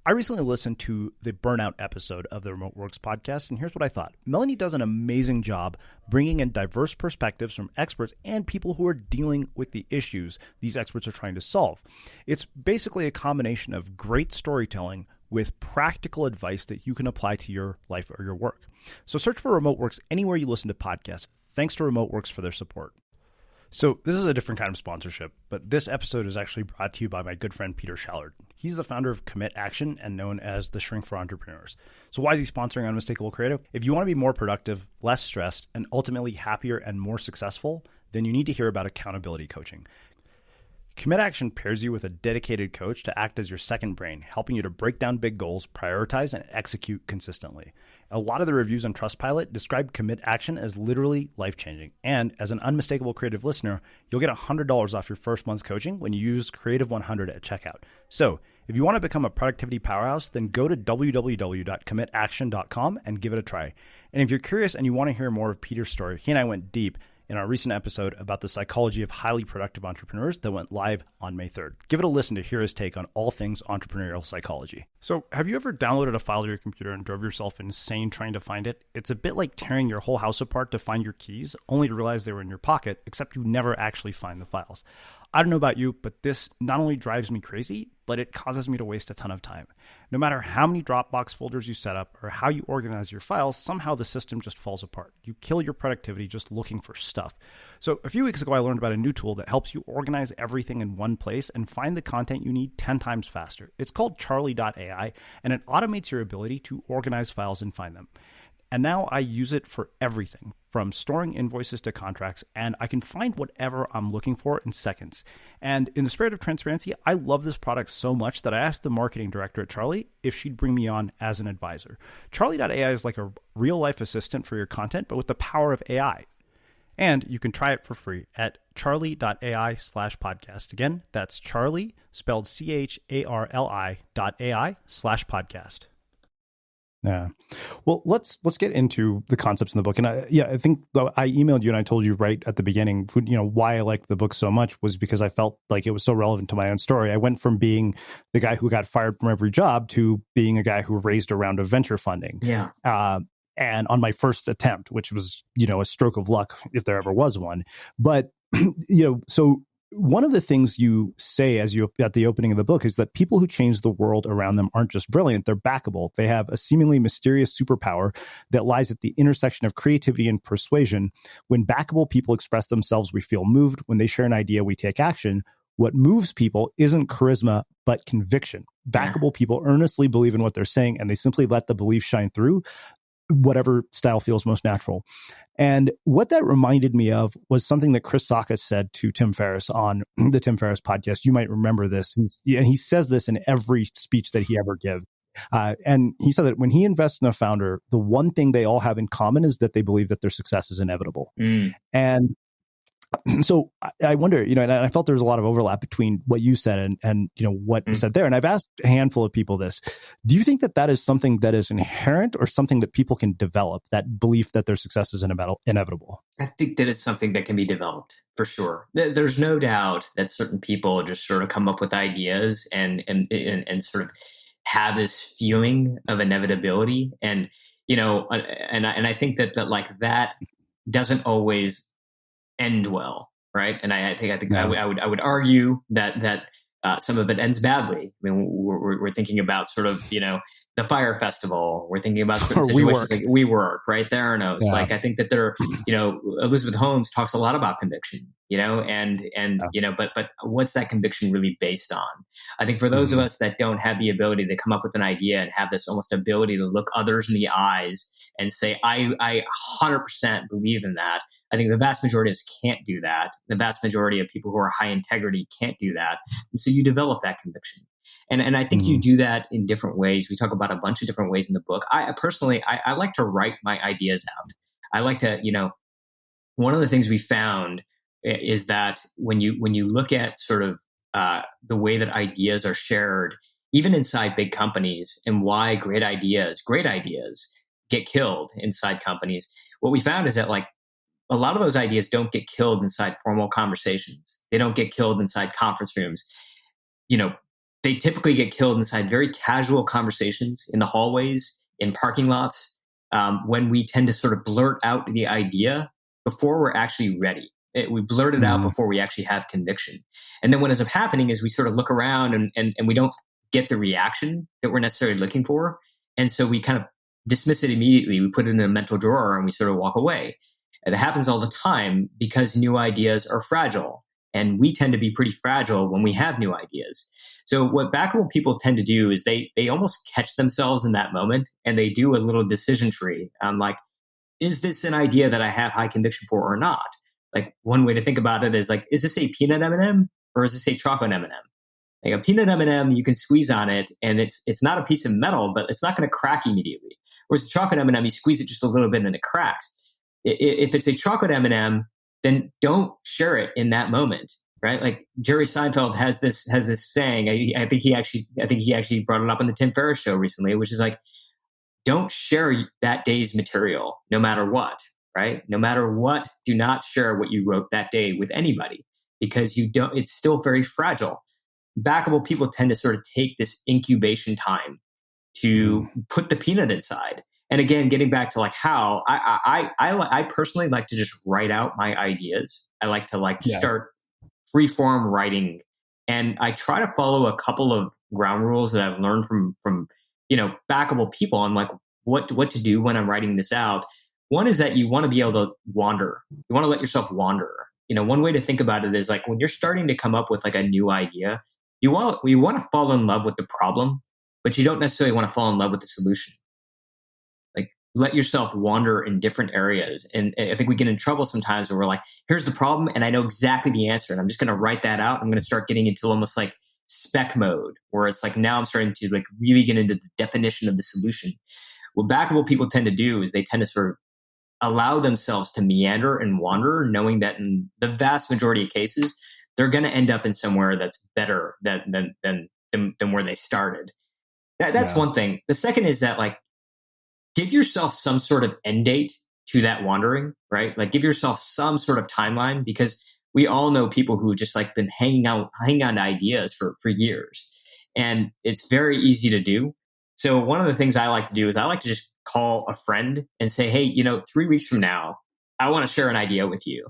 I recently listened to the Burnout episode of the RemoteWorks podcast, and here's what I thought. Melanie does an amazing job bringing in diverse perspectives from experts and people who are dealing with the issues these experts are trying to solve. It's basically a combination of great storytelling with practical advice that you can apply to your life or your work. So search for RemoteWorks anywhere you listen to podcasts. Thanks to RemoteWorks for their support. So this is a different kind of sponsorship, but this episode is actually brought to you by my good friend Peter Shallard. He's the founder of Commit Action and known as the Shrink for Entrepreneurs. So why is he sponsoring Unmistakable Creative? If you want to be more productive, less stressed, and ultimately happier and more successful, then you need to hear about accountability coaching. Commit Action pairs you with a dedicated coach to act as your second brain, helping you to break down big goals, prioritize, and execute consistently. A lot of the reviews on TrustPilot describe Commit Action as literally life-changing. And as an Unmistakable Creative listener, you'll get $100 off your first month's coaching when you use Creative100 at checkout. So if you want to become a productivity powerhouse, then go to www.commitaction.com and give it a try. And if you're curious and you want to hear more of Peter's story, he and I went deep. in our recent episode about the psychology of highly productive entrepreneurs that went live on May 3rd. Give it a listen to hear his take on all things entrepreneurial psychology. So, have you ever downloaded a file to your computer and drove yourself insane trying to find it? It's a bit like tearing your whole house apart to find your keys, only to realize they were in your pocket, except you never actually find the files. I don't know about you, but this not only drives me crazy, but it causes me to waste a ton of time. No matter how many Dropbox folders you set up or how you organize your files, somehow the system just falls apart. You kill your productivity just looking for stuff. So a few weeks ago, I learned about a new tool that helps you organize everything in one place and find the content you need 10 times faster. It's called Charlie.ai, and it automates your ability to organize files and find them. And now I use it for everything, from storing invoices to contracts, and I can find whatever I'm looking for in seconds. And in the spirit of transparency, I love this product so much that I asked the marketing director at Charlie if she'd bring me on as an advisor. Charlie.ai is like a real-life assistant for your content, but with the power of AI. And you can try it for free at charlie.ai/podcast. Again, that's Charlie, spelled CHARLI.ai/podcast. Yeah. Well, let's get into the concepts in the book. And I think I emailed you and I told you right at the beginning, why I liked the book so much was because I felt like it was so relevant to my own story. I went from being the guy who got fired from every job to being a guy who raised a round of venture funding. Yeah. And on my first attempt, which was, a stroke of luck if there ever was one. But, so one of the things you say at the opening of the book is that people who change the world around them aren't just brilliant, they're backable. They have a seemingly mysterious superpower that lies at the intersection of creativity and persuasion. When backable people express themselves, we feel moved. When they share an idea, we take action. What moves people isn't charisma, but conviction. Backable people earnestly believe in what they're saying, and they simply let the belief shine through, whatever style feels most natural. And what that reminded me of was something that Chris Sacca said to Tim Ferriss on the Tim Ferriss podcast. You might remember this. And he says this in every speech that he ever gives. And he said that when he invests in a founder, the one thing they all have in common is that they believe that their success is inevitable. And so I wonder, and I felt there was a lot of overlap between what you said and what you said there. And I've asked a handful of people this. Do you think that is something that is inherent or something that people can develop, that belief that their success is inevitable? I think that it's something that can be developed for sure. There's no doubt that certain people just sort of come up with ideas and sort of have this feeling of inevitability. And, I think that like that doesn't always end well, right? And I think no. I would argue that some of it ends badly. I mean, we're thinking about sort of the Fire Festival. We're thinking about certain situations like WeWork, right? Theranos. Yeah. Like I think that there, Elizabeth Holmes talks a lot about conviction, but what's that conviction really based on? I think for those of us that don't have the ability to come up with an idea and have this almost ability to look others in the eyes and say, I 100% believe in that. I think the vast majority of us can't do that. The vast majority of people who are high integrity can't do that. And so you develop that conviction. And I think you do that in different ways. We talk about a bunch of different ways in the book. I personally like to write my ideas out. I like to, one of the things we found is that when you look at sort of the way that ideas are shared, even inside big companies, and why great ideas get killed inside companies, what we found is that like, a lot of those ideas don't get killed inside formal conversations. They don't get killed inside conference rooms. They typically get killed inside very casual conversations in the hallways, in parking lots, when we tend to sort of blurt out the idea before we're actually ready. We blurt it out before we actually have conviction. And then what ends up happening is we sort of look around and we don't get the reaction that we're necessarily looking for. And so we kind of dismiss it immediately. We put it in a mental drawer and we sort of walk away. And it happens all the time because new ideas are fragile. And we tend to be pretty fragile when we have new ideas. So what backable people tend to do is they almost catch themselves in that moment and they do a little decision tree. Like, is this an idea that I have high conviction for or not? Like one way to think about it is like, is this a peanut M&M or is this a chocolate M&M? Like a peanut M&M, you can squeeze on it and it's not a piece of metal, but it's not going to crack immediately. Whereas a chocolate M&M, you squeeze it just a little bit and it cracks. If it's a chocolate M&M, then don't share it in that moment, right? Like Jerry Seinfeld has this saying. I think he actually brought it up on the Tim Ferriss show recently, which is like, don't share that day's material, no matter what. right? No matter what, do not share what you wrote that day with anybody because it's still very fragile. Backable people tend to sort of take this incubation time to put the peanut inside. And again, getting back to like how I personally like to just write out my ideas. I like to start free form writing, and I try to follow a couple of ground rules that I've learned from backable people on like what to do when I'm writing this out. One is that you want to be able to wander. You want to let yourself wander. One way to think about it is like when you're starting to come up with like a new idea, you want to fall in love with the problem, but you don't necessarily want to fall in love with the solution. Like let yourself wander in different areas. And I think we get in trouble sometimes where we're like, here's the problem and I know exactly the answer and I'm just going to write that out. I'm going to start getting into almost like spec mode where it's like now I'm starting to like really get into the definition of the solution. What backable people tend to do is they tend to sort of allow themselves to meander and wander, knowing that in the vast majority of cases, they're going to end up in somewhere that's better than where they started. That's one thing. The second is that like give yourself some sort of end date to that wandering, right? Like give yourself some sort of timeline because we all know people who just like been hanging on to ideas for years, and it's very easy to do. So one of the things I like to do is I like to just call a friend and say, hey, 3 weeks from now, I want to share an idea with you.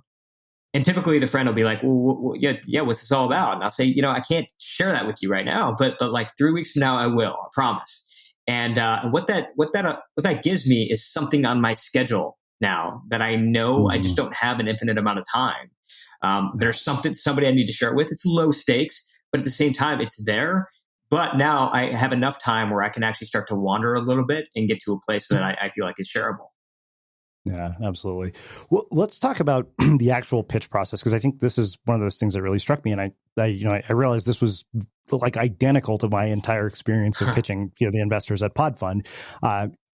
And typically the friend will be like, well yeah, what's this all about? And I'll say, I can't share that with you right now, but like 3 weeks from now, I will, I promise. And what that gives me is something on my schedule now that I know I just don't have an infinite amount of time. There's somebody I need to share it with. It's low stakes, but at the same time, it's there. But now I have enough time where I can actually start to wander a little bit and get to a place that I feel like is shareable. Yeah, absolutely. Well, let's talk about the actual pitch process, because I think this is one of those things that really struck me. And I realized this was like identical to my entire experience of pitching, the investors at Pod Fund.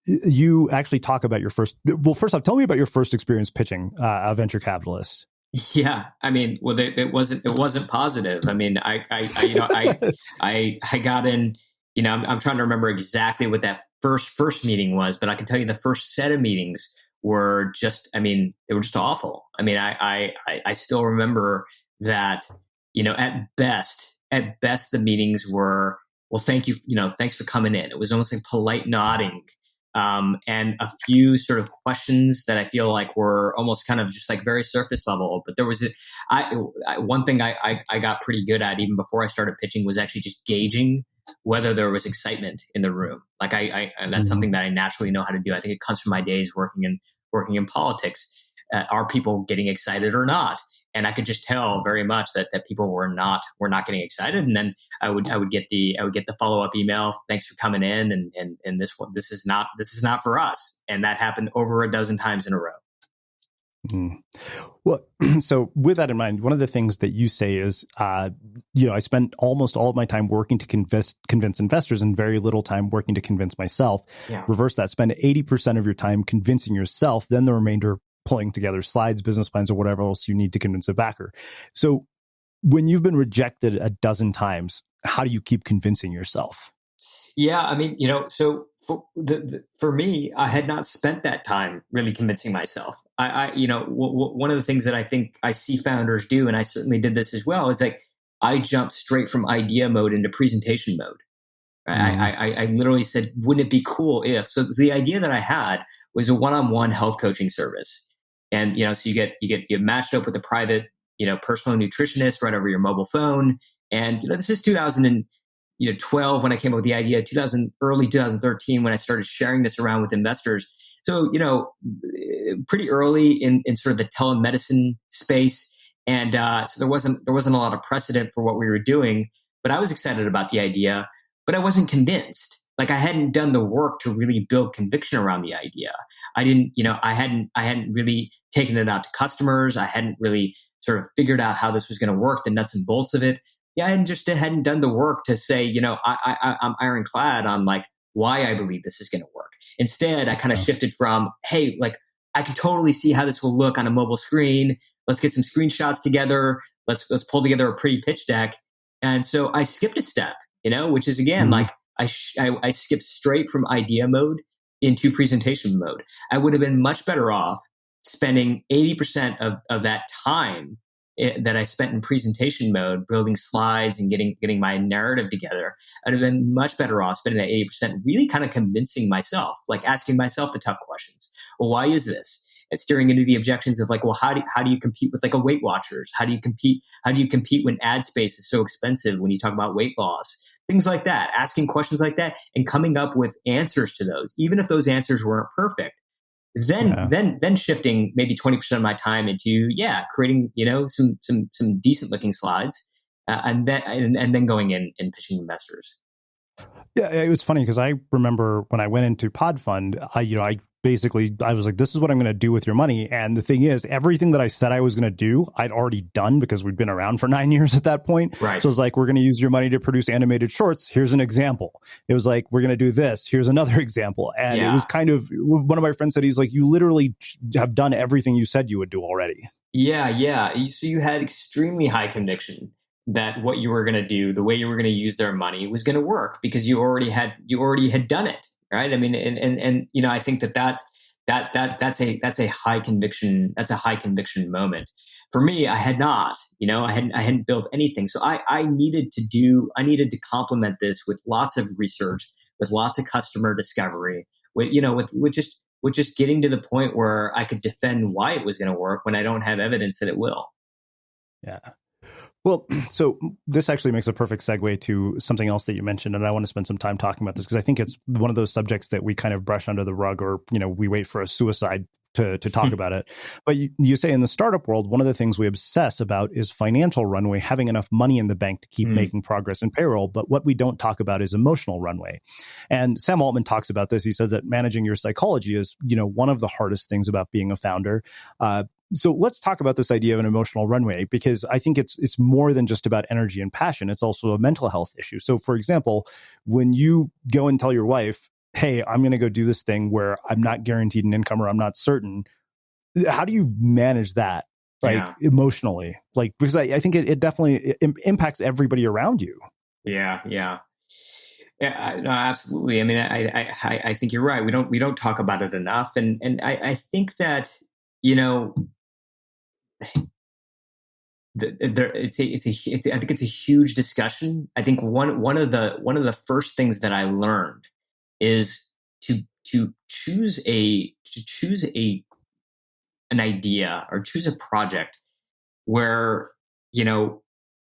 You actually talk about your first. Well, first off, tell me about your first experience pitching a venture capitalist. Yeah, I mean, well, it wasn't positive. I mean, I got in. I'm trying to remember exactly what that first meeting was, but I can tell you the first set of meetings were just, they were just awful. I mean, I still remember that, at best the meetings were, well, thank you, thanks for coming in. It was almost like polite nodding. And a few sort of questions that I feel like were almost kind of just like very surface level. But there was one thing I got pretty good at even before I started pitching was actually just gauging whether there was excitement in the room. Like and that's something that I naturally know how to do. I think it comes from my days working in politics. Are people getting excited or not? And I could just tell very much that people were not getting excited. And then I would get the follow-up email. Thanks for coming in. And this is not for us. And that happened over a dozen times in a row. Well, so with that in mind, one of the things that you say is, I spend almost all of my time working to convince investors and very little time working to convince myself. Yeah. Reverse that, spend 80% of your time convincing yourself, then the remainder pulling together slides, business plans, or whatever else you need to convince a backer. So when you've been rejected a dozen times, how do you keep convincing yourself? Yeah, I mean, so for me, I had not spent that time really convincing myself. One of the things that I think I see founders do, and I certainly did this as well, is like I jumped straight from idea mode into presentation mode. Right? I literally said, wouldn't it be cool if? So the idea that I had was a one-on-one health coaching service. And, so you get matched up with a private, personal nutritionist right over your mobile phone. And, this is 2012 when I came up with the idea, early 2013 when I started sharing this around with investors. So, pretty early in sort of the telemedicine space. And so there wasn't a lot of precedent for what we were doing, but I was excited about the idea, but I wasn't convinced. Like I hadn't done the work to really build conviction around the idea. I hadn't really taken it out to customers. I hadn't really sort of figured out how this was going to work, the nuts and bolts of it. Yeah, I hadn't done the work to say, I'm ironclad on like why I believe this is going to work. Instead, I kind of shifted from, hey, like I can totally see how this will look on a mobile screen. Let's get some screenshots together. Let's pull together a pretty pitch deck. And so I skipped a step, which is again like I skipped straight from idea mode into presentation mode. I would have been much better off spending 80% of that time that I spent in presentation mode, building slides and getting my narrative together, I'd have been much better off spending that 80% really kind of convincing myself, like asking myself the tough questions. Well, why is this? And steering into the objections of like, well, how do you compete with like a Weight Watchers? How do you compete when ad space is so expensive when you talk about weight loss? Things like that, asking questions like that and coming up with answers to those, even if those answers weren't perfect. Then shifting maybe 20% of my time into creating some decent looking slides, and then going in and pitching investors. Yeah, it was funny because I remember when I went into Pod Fund, I was like, this is what I'm going to do with your money. And the thing is, everything that I said I was going to do, I'd already done because we'd been around for 9 years at that point. Right. So it's like, we're going to use your money to produce animated shorts. Here's an example. It was like, we're going to do this. Here's another example. And it was kind of, one of my friends said, he's like, you literally have done everything you said you would do already. Yeah. So you had extremely high conviction that what you were going to do, the way you were going to use their money was going to work because you already had done it. Right. I mean, and I think that's a high conviction. That's a high conviction moment. For me, I had not. I hadn't built anything. So I needed to complement this with lots of research, with lots of customer discovery, with just getting to the point where I could defend why it was going to work when I don't have evidence that it will. Yeah. Well, so this actually makes a perfect segue to something else that you mentioned, and I want to spend some time talking about this because I think it's one of those subjects that we kind of brush under the rug, or we wait for a suicide to talk about it. But you say in the startup world, one of the things we obsess about is financial runway, having enough money in the bank to keep making progress in payroll. But what we don't talk about is emotional runway. And Sam Altman talks about this. He says that managing your psychology is one of the hardest things about being a founder. So let's talk about this idea of an emotional runway, because I think it's more than just about energy and passion. It's also a mental health issue. So for example, when you go and tell your wife, hey, I'm going to go do this thing where I'm not guaranteed an income or I'm not certain, how do you manage that emotionally? Like, because I think it definitely impacts everybody around you. Yeah, no, absolutely. I mean, I think you're right. We don't talk about it enough. And I think that, I think it's a huge discussion. I think one of the first things that I learned is to choose an idea or choose a project where no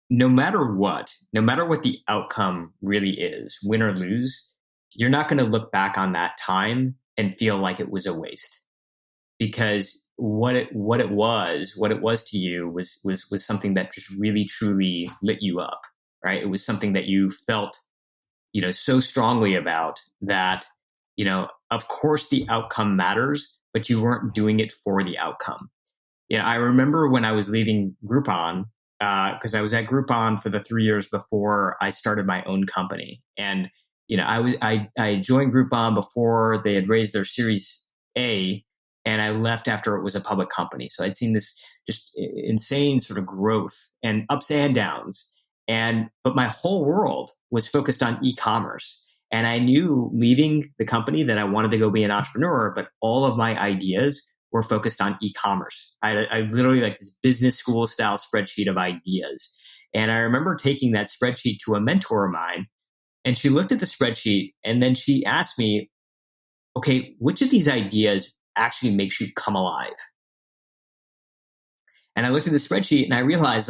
matter what the outcome really is, win or lose, you're not going to look back on that time and feel like it was a waste, because what it was to you was something that just really truly lit you up, right? It was something that you felt, so strongly about that, of course the outcome matters, but you weren't doing it for the outcome. I remember when I was leaving Groupon, because I was at Groupon for the 3 years before I started my own company. And, I joined Groupon before they had raised their Series A, and I left after it was a public company. So I'd seen this just insane sort of growth and ups and downs. But my whole world was focused on e-commerce. And I knew leaving the company that I wanted to go be an entrepreneur, but all of my ideas were focused on e-commerce. I literally like this business school style spreadsheet of ideas. And I remember taking that spreadsheet to a mentor of mine, and she looked at the spreadsheet and then she asked me, okay, which of these ideas actually makes you come alive? And I looked at the spreadsheet and I realized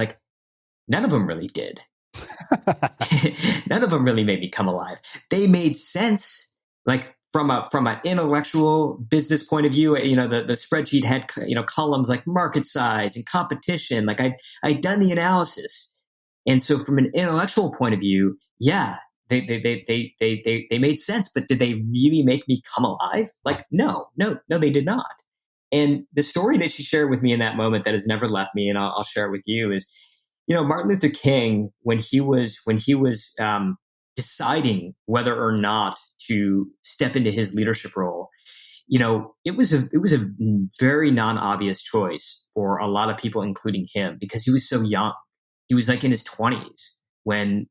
none of them really did. None of them really made me come alive. They made sense, from an intellectual business point of view. The spreadsheet had columns like market size and competition. I'd done the analysis, and so from an intellectual point of view, they made sense. But did they really make me come alive? No, they did not. And the story that she shared with me in that moment that has never left me, and I'll share it with you, is Martin Luther King, when he was deciding whether or not to step into his leadership role, it was a very non-obvious choice for a lot of people, including him, because he was so young. He was in his 20s when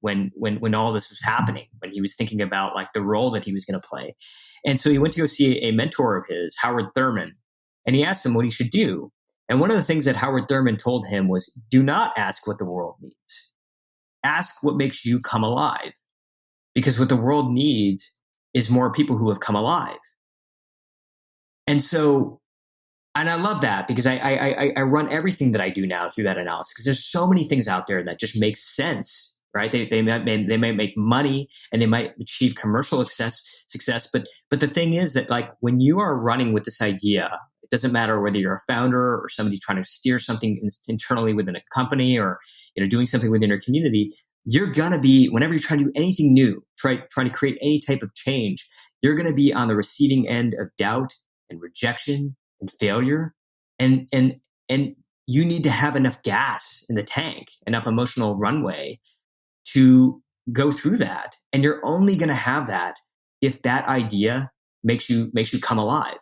all this was happening, when he was thinking about the role that he was going to play. And so he went to go see a mentor of his, Howard Thurman. and he asked him what he should do. And one of the things that Howard Thurman told him was, do not ask what the world needs. Ask what makes you come alive. Because what the world needs is more people who have come alive. And so, and I love that because I run everything that I do now through that analysis, because there's so many things out there that just make sense, right? They might make money and they might achieve commercial success. But the thing is that, like, when you are running with this idea, it doesn't matter whether you're a founder or somebody trying to steer something internally within a company, or, you know, doing something within your community. You're going to be, whenever you're trying to do anything new, trying to create any type of change, you're going to be on the receiving end of doubt and rejection and failure. And you need to have enough gas in the tank, enough emotional runway to go through that. And you're only going to have that if that idea makes you come alive.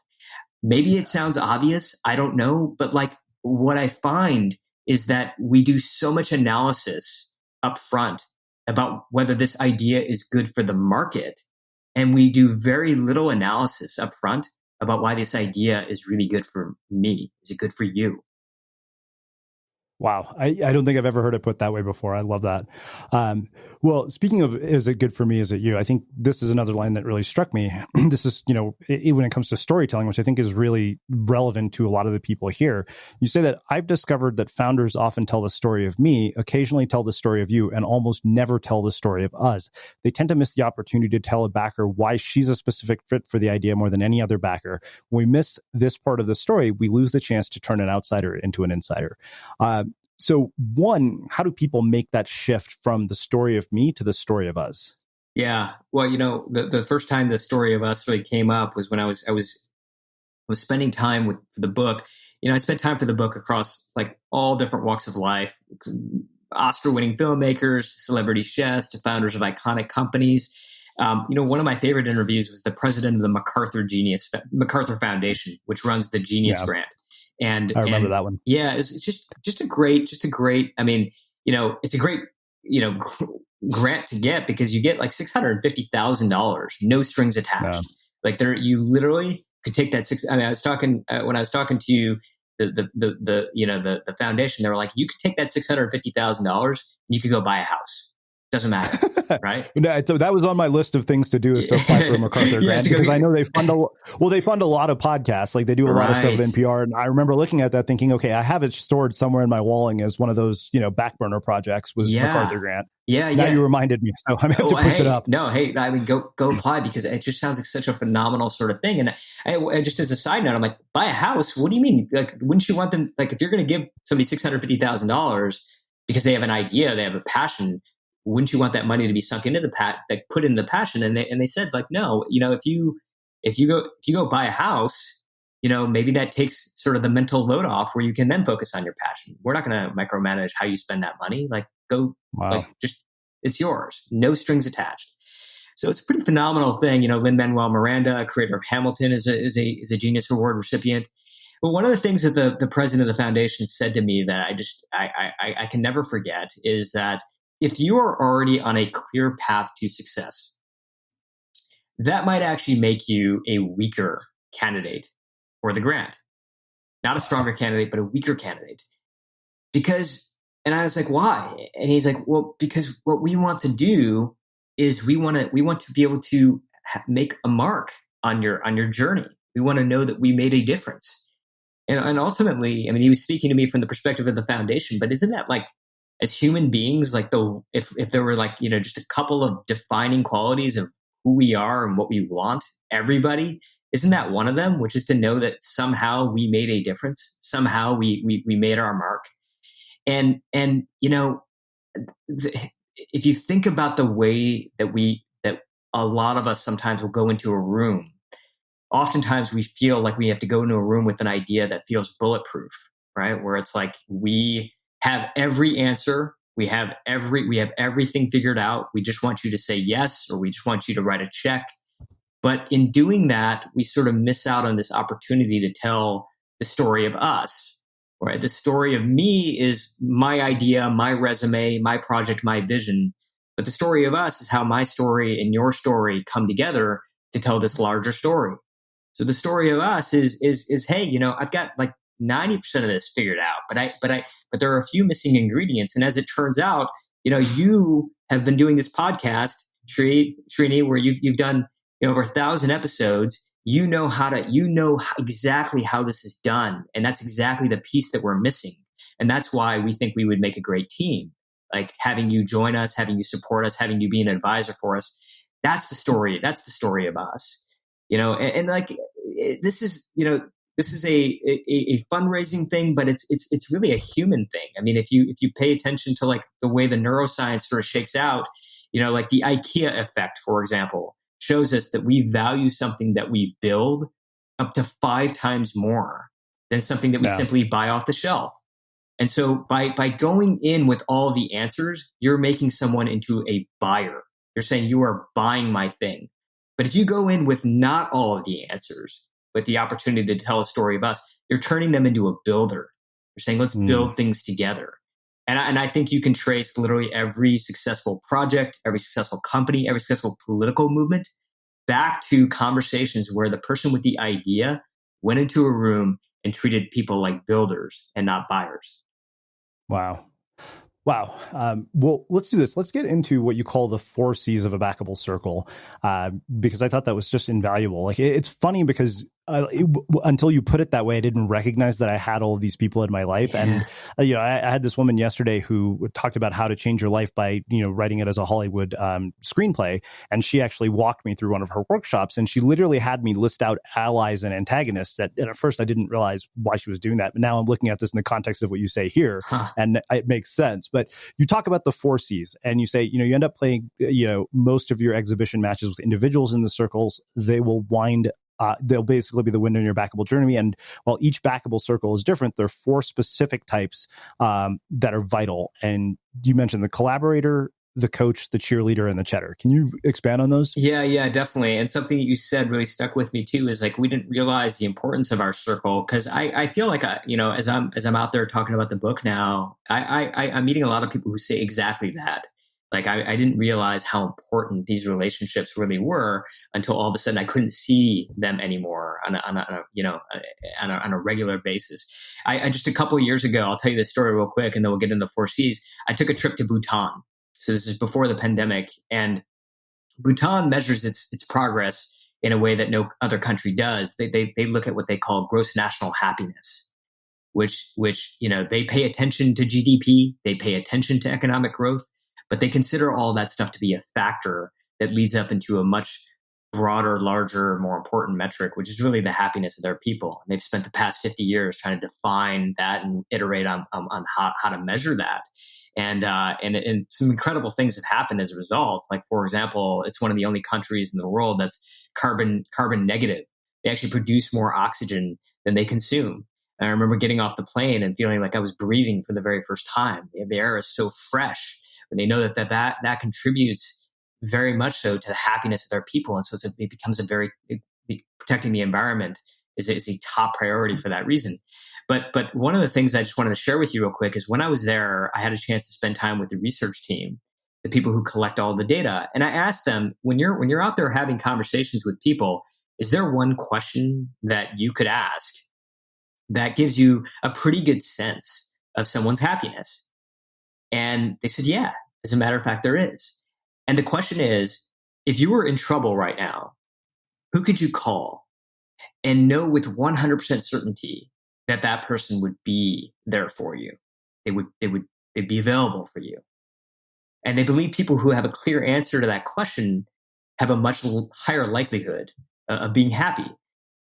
Maybe it sounds obvious, I don't know, but like, what I find is that we do so much analysis up front about whether this idea is good for the market, and we do very little analysis up front about why this idea is really good for me. Is it good for you? Wow. I don't think I've ever heard it put that way before. I love that. Well, speaking of, is it good for me? Is it you? I think this is another line that really struck me. This is, when it comes to storytelling, which I think is really relevant to a lot of the people here. You say that I've discovered that founders often tell the story of me, occasionally tell the story of you, and almost never tell the story of us. They tend to miss the opportunity to tell a backer why she's a specific fit for the idea more than any other backer. When we miss this part of the story, we lose the chance to turn an outsider into an insider. So one, how do people make that shift from the story of me to the story of us? Yeah. Well, the first time the story of us really came up was when I was spending time for the book. I spent time for the book across like all different walks of life, Oscar-winning filmmakers, to celebrity chefs, to founders of iconic companies. One of my favorite interviews was the president of the MacArthur Foundation, which runs the Genius Grant. And I remember that one. Yeah, it's just a great. I mean, it's a great, grant to get, because you get like $650,000, no strings attached. Yeah. Like you literally could take that I was talking when I was talking to you, the foundation, they were like, you could take that $650,000 and you could go buy a house. Doesn't matter, right? So that was on my list of things to do, is to apply for a MacArthur grant, because I know they fund a lot of podcasts. Like they do a lot of stuff with NPR. And I remember looking at that thinking, okay, I have it stored somewhere in my walling as one of those, back burner projects was MacArthur grant. Yeah. Now you reminded me. So I'm going to have to push it up. No, hey, I mean, go apply, because it just sounds like such a phenomenal sort of thing. And I just as a side note, I'm like, buy a house? What do you mean? Like, wouldn't you want them, like, if you're going to give somebody $650,000 because they have an idea, they have a passion, wouldn't you want that money to be sunk into put in the passion? And they said, like, no, if you go buy a house, maybe that takes sort of the mental load off, where you can then focus on your passion. We're not going to micromanage how you spend that money. Like, go, it's yours, no strings attached. So it's a pretty phenomenal thing. Lin-Manuel Miranda, creator of Hamilton, is a Genius Award recipient. But one of the things that the president of the foundation said to me that I can never forget is that if you are already on a clear path to success, that might actually make you a weaker candidate for the grant. Not a stronger candidate, but a weaker candidate. And I was like, why? And he's like, well, because what we want to do is we want to be able to make a mark on your journey. We want to know that we made a difference. And ultimately, I mean, he was speaking to me from the perspective of the foundation, but isn't that, like, as human beings, like if there were, like, just a couple of defining qualities of who we are and what we want, everybody, isn't that one of them, which is to know that somehow we made a difference, somehow we made our mark. And if you think about the way that a lot of us sometimes will go into a room, oftentimes we feel like we have to go into a room with an idea that feels bulletproof, right? Where it's like, we have every answer. We have everything figured out. We just want you to say yes, or we just want you to write a check. But in doing that, we sort of miss out on this opportunity to tell the story of us, right? The story of me is my idea, my resume, my project, my vision. But the story of us is how my story and your story come together to tell this larger story. So the story of us is hey, I've got like 90% of this figured out, but there are a few missing ingredients. And as it turns out, you have been doing this podcast, Srini, where you've done over 1,000 episodes. You know exactly how this is done, and that's exactly the piece that we're missing. And that's why we think we would make a great team. Like having you join us, having you support us, having you be an advisor for us. That's the story. That's the story of us. And like this is a fundraising thing, but it's really a human thing. I mean, if you pay attention to like the way the neuroscience sort of shakes out, like the IKEA effect, for example, shows us that we value something that we build up to 5 times more than something that we simply buy off the shelf. And so by going in with all the answers, you're making someone into a buyer. You're saying you are buying my thing. But if you go in with not all of the answers, with the opportunity to tell a story of us, you're turning them into a builder. You're saying, let's build things together. And I think you can trace literally every successful project, every successful company, every successful political movement back to conversations where the person with the idea went into a room and treated people like builders and not buyers. Wow. Well, let's do this. Let's get into what you call the 4 C's of a backable circle, because I thought that was just invaluable. Like it's funny because until you put it that way, I didn't recognize that I had all of these people in my life. Yeah. And I had this woman yesterday who talked about how to change your life by writing it as a Hollywood screenplay, and she actually walked me through one of her workshops, and she literally had me list out allies and antagonists. And at first, I didn't realize why she was doing that, but now I'm looking at this in the context of what you say here, and it makes sense. But you talk about the 4 C's, and you say you end up playing most of your exhibition matches with individuals in the circles. They will they'll basically be the winner in your backable journey. And while each backable circle is different, there are 4 specific types that are vital. And you mentioned the collaborator, the coach, the cheerleader, and the cheddar. Can you expand on those? Yeah, definitely. And something that you said really stuck with me too is like we didn't realize the importance of our circle, because I feel like as I'm out there talking about the book now, I'm meeting a lot of people who say exactly that. Like I didn't realize how important these relationships really were until all of a sudden I couldn't see them anymore on a regular basis. I just a couple of years ago, I'll tell you this story real quick, and then we'll get into the 4 C's. I took a trip to Bhutan. So this is before the pandemic, and Bhutan measures its progress in a way that no other country does. They look at what they call gross national happiness, which they pay attention to GDP, they pay attention to economic growth, but they consider all that stuff to be a factor that leads up into a much broader, larger, more important metric, which is really the happiness of their people. And they've spent the past 50 years trying to define that and iterate on how to measure that. And some incredible things have happened as a result. Like, for example, it's one of the only countries in the world that's carbon negative. They actually produce more oxygen than they consume. And I remember getting off the plane and feeling like I was breathing for the very first time. The air is so fresh. And they know that contributes very much so to the happiness of their people. And so it becomes protecting the environment is a top priority for that reason. But one of the things I just wanted to share with you real quick is when I was there, I had a chance to spend time with the research team, the people who collect all the data. And I asked them, when you're out there having conversations with people, is there one question that you could ask that gives you a pretty good sense of someone's happiness? And they said, yeah, as a matter of fact, there is. And the question is, if you were in trouble right now, who could you call and know with 100% certainty that person would be there for you? They'd be available for you. And they believe people who have a clear answer to that question have a much higher likelihood of being happy.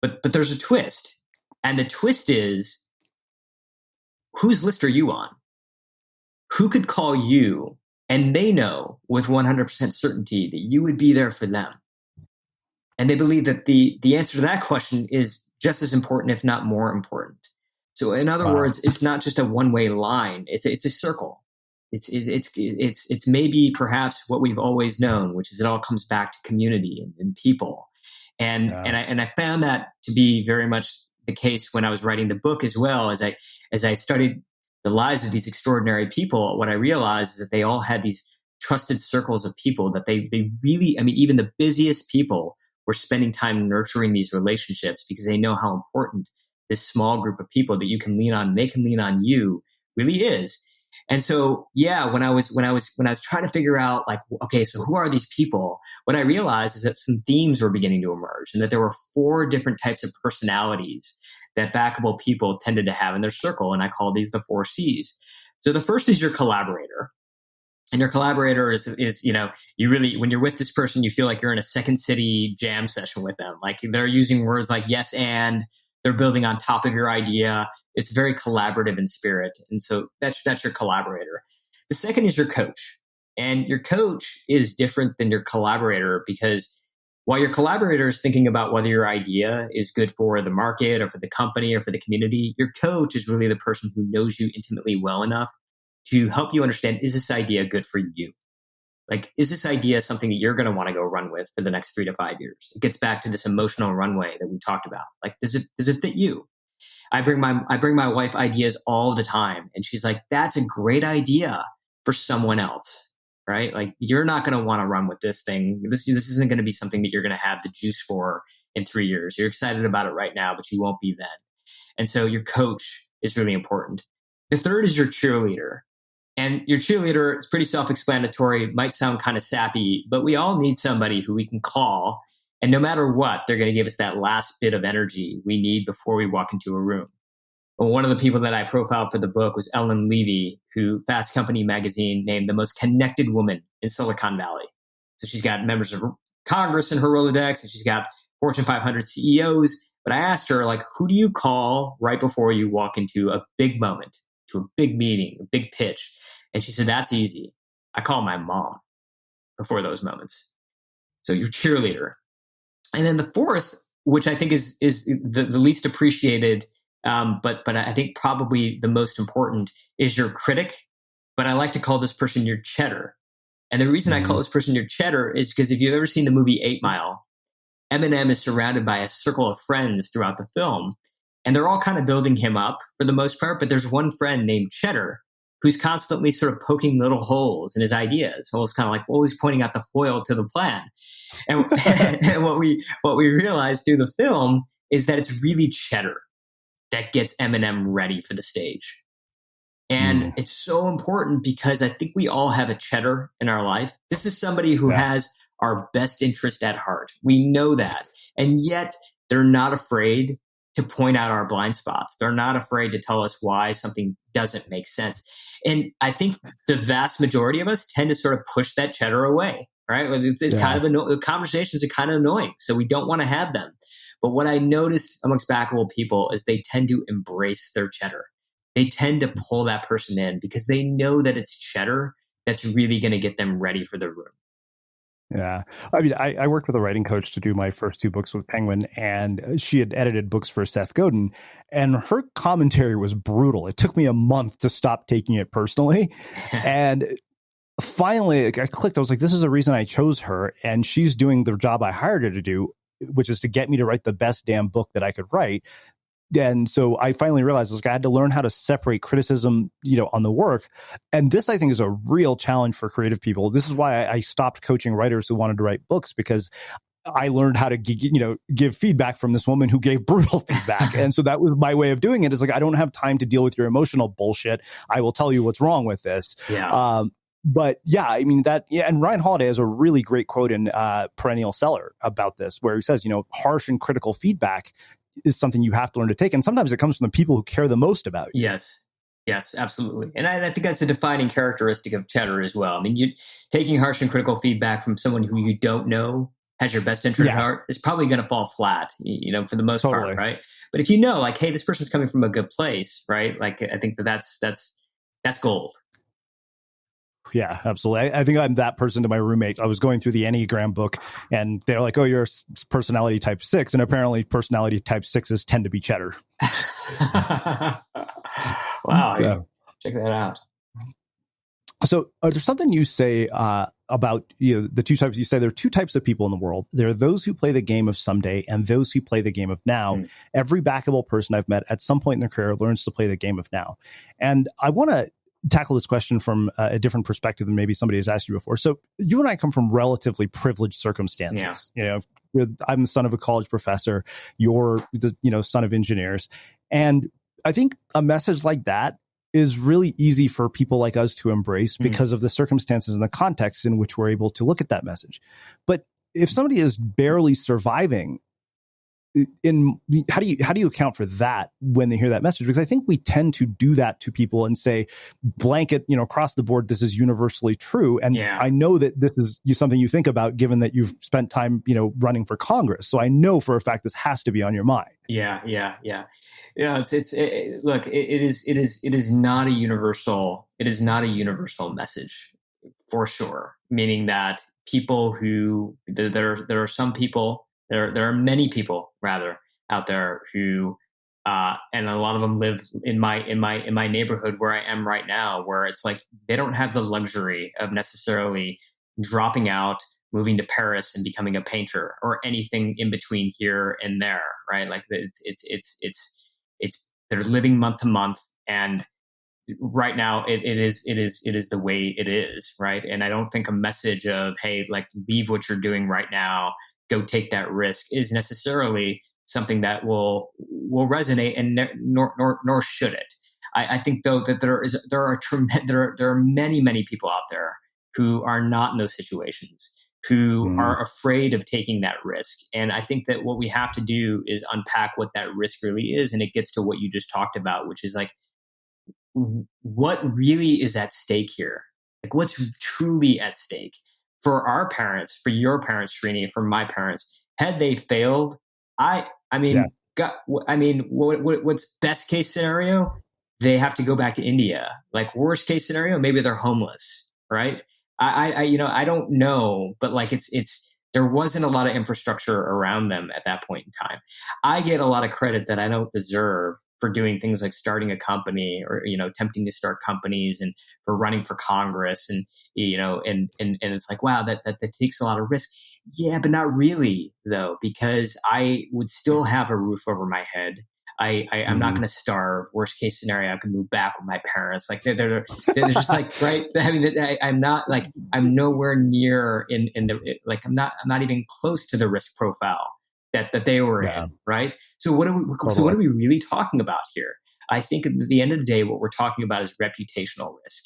But there's a twist. And the twist is, whose list are you on? Who could call you and they know with 100% certainty that you would be there for them? And they believe that the answer to that question is just as important, if not more important. So in other words, it's not just a one-way line. It's a circle. It's maybe perhaps what we've always known, which is it all comes back to community and people. And I found that to be very much the case when I was writing the book as well. As I studied the lives of these extraordinary people, what I realized is that they all had these trusted circles of people that they really, I mean, even the busiest people we're spending time nurturing these relationships because they know how important this small group of people that you can lean on, they can lean on you, really is. And so, yeah, when I was trying to figure out, like, okay, so who are these people? What I realized is that some themes were beginning to emerge, and that there were 4 different types of personalities that backable people tended to have in their circle. And I call these the 4 C's. So the first is your collaborator. And your collaborator is, you really, when you're with this person, you feel like you're in a Second City jam session with them. Like, they're using words like yes, and they're building on top of your idea. It's very collaborative in spirit. And so that's your collaborator. The second is your coach. And your coach is different than your collaborator, because while your collaborator is thinking about whether your idea is good for the market or for the company or for the community, your coach is really the person who knows you intimately well enough to help you understand, is this idea good for you? Like, is this idea something that you're going to want to go run with for the next 3 to 5 years? It gets back to this emotional runway that we talked about. Like, does it fit you? I bring my wife ideas all the time, and she's like, that's a great idea for someone else, right? Like, you're not going to want to run with this thing. This isn't going to be something that you're going to have the juice for in 3 years. You're excited about it right now, but you won't be then. And so your coach is really important. The third is your cheerleader. And your cheerleader is pretty self-explanatory, might sound kind of sappy, but we all need somebody who we can call. And no matter what, they're going to give us that last bit of energy we need before we walk into a room. Well, one of the people that I profiled for the book was Ellen Levy, who Fast Company magazine named the most connected woman in Silicon Valley. So she's got members of Congress in her Rolodex, and she's got Fortune 500 CEOs. But I asked her, like, who do you call right before you walk into a big moment, to a big meeting, a big pitch? And she said, that's easy. I call my mom before those moments. So your cheerleader. And then the fourth, which I think is the least appreciated, but I think probably the most important, is your critic. But I like to call this person your cheddar. And the reason I call this person your cheddar is because if you've ever seen the movie 8 Mile, Eminem is surrounded by a circle of friends throughout the film. And they're all kind of building him up for the most part. But there's one friend named Cheddar who's constantly sort of poking little holes in his ideas, almost kind of like always pointing out the foil to the plan. And, and what we realized through the film is that it's really Cheddar that gets Eminem ready for the stage. And it's so important because I think we all have a Cheddar in our life. This is somebody who has our best interest at heart. We know that. And yet they're not afraid to point out our blind spots. They're not afraid to tell us why something doesn't make sense. And I think the vast majority of us tend to sort of push that cheddar away, right? It's kind of the conversations are kind of annoying, so we don't want to have them. But what I noticed amongst backable people is they tend to embrace their cheddar. They tend to pull that person in because they know that it's cheddar that's really going to get them ready for the room. Yeah. I mean, I worked with a writing coach to do my first 2 books with Penguin, and she had edited books for Seth Godin, and her commentary was brutal. It took me a month to stop taking it personally. And finally, I clicked. I was like, this is the reason I chose her. And she's doing the job I hired her to do, which is to get me to write the best damn book that I could write. And so I finally realized I had to learn how to separate criticism, on the work. And this, I think, is a real challenge for creative people. This is why I stopped coaching writers who wanted to write books, because I learned how to, give feedback from this woman who gave brutal feedback. And so that was my way of doing it. Is like, I don't have time to deal with your emotional bullshit. I will tell you what's wrong with this. Yeah. But yeah, I mean and Ryan Holiday has a really great quote in Perennial Seller about this, where he says, harsh and critical feedback is something you have to learn to take. And sometimes it comes from the people who care the most about you. Yes, absolutely. And I think that's a defining characteristic of cheddar as well. I mean, taking harsh and critical feedback from someone who you don't know has your best interest at heart is probably going to fall flat, for the most part, right? But if you know, like, hey, this person's coming from a good place, right? Like, I think that's gold. Yeah, absolutely. I think I'm that person to my roommate. I was going through the Enneagram book, and they're like, oh, you're a personality type 6. And apparently personality type 6s tend to be cheddar. Wow. Check that out. So there's something you say about the 2 types. You say there are 2 types of people in the world. There are those who play the game of someday and those who play the game of now. Every backable person I've met at some point in their career learns to play the game of now. And I want to tackle this question from a different perspective than maybe somebody has asked you before. So you and I come from relatively privileged circumstances. Yeah. I'm the son of a college professor. You're the son of engineers, and I think a message like that is really easy for people like us to embrace because of the circumstances and the context in which we're able to look at that message. But if somebody is barely surviving, how do you account for that when they hear that message? Because I think we tend to do that to people and say blanket, across the board, this is universally true. And I know that this is something you think about, given that you've spent time, running for Congress. So I know for a fact this has to be on your mind. Yeah. Look, it is not a universal message, for sure. Meaning that people there are many people rather out there who, and a lot of them live in my neighborhood where I am right now, where it's like they don't have the luxury of necessarily dropping out, moving to Paris and becoming a painter or anything in between here and there, right? Like it's they're living month to month, and right now it is the way it is, right? And I don't think a message of, hey, like, leave what you're doing right now, go take that risk, is necessarily something that will resonate, and nor should it. I think though that there are many people out there who are not in those situations, who are afraid of taking that risk. And I think that what we have to do is unpack what that risk really is, and it gets to what you just talked about, which is like, what really is at stake here? Like, what's truly at stake for our parents, for your parents, Srini, for my parents? Had they failed, what's best case scenario? They have to go back to India. Like, worst case scenario, maybe they're homeless, right? I don't know, but like there wasn't a lot of infrastructure around them at that point in time. I get a lot of credit that I don't deserve for doing things like starting a company, or attempting to start companies, and for running for Congress, and and it's like, wow, that takes a lot of risk. Yeah, but not really, though, because I would still have a roof over my head. I'm not going to starve. Worst case scenario, I could move back with my parents. Like they're just like, right. I mean, I'm not like, I'm nowhere near in the, like, I'm not even close to the risk profile that they were in. Right. So what are we really talking about here? I think at the end of the day, what we're talking about is reputational risk,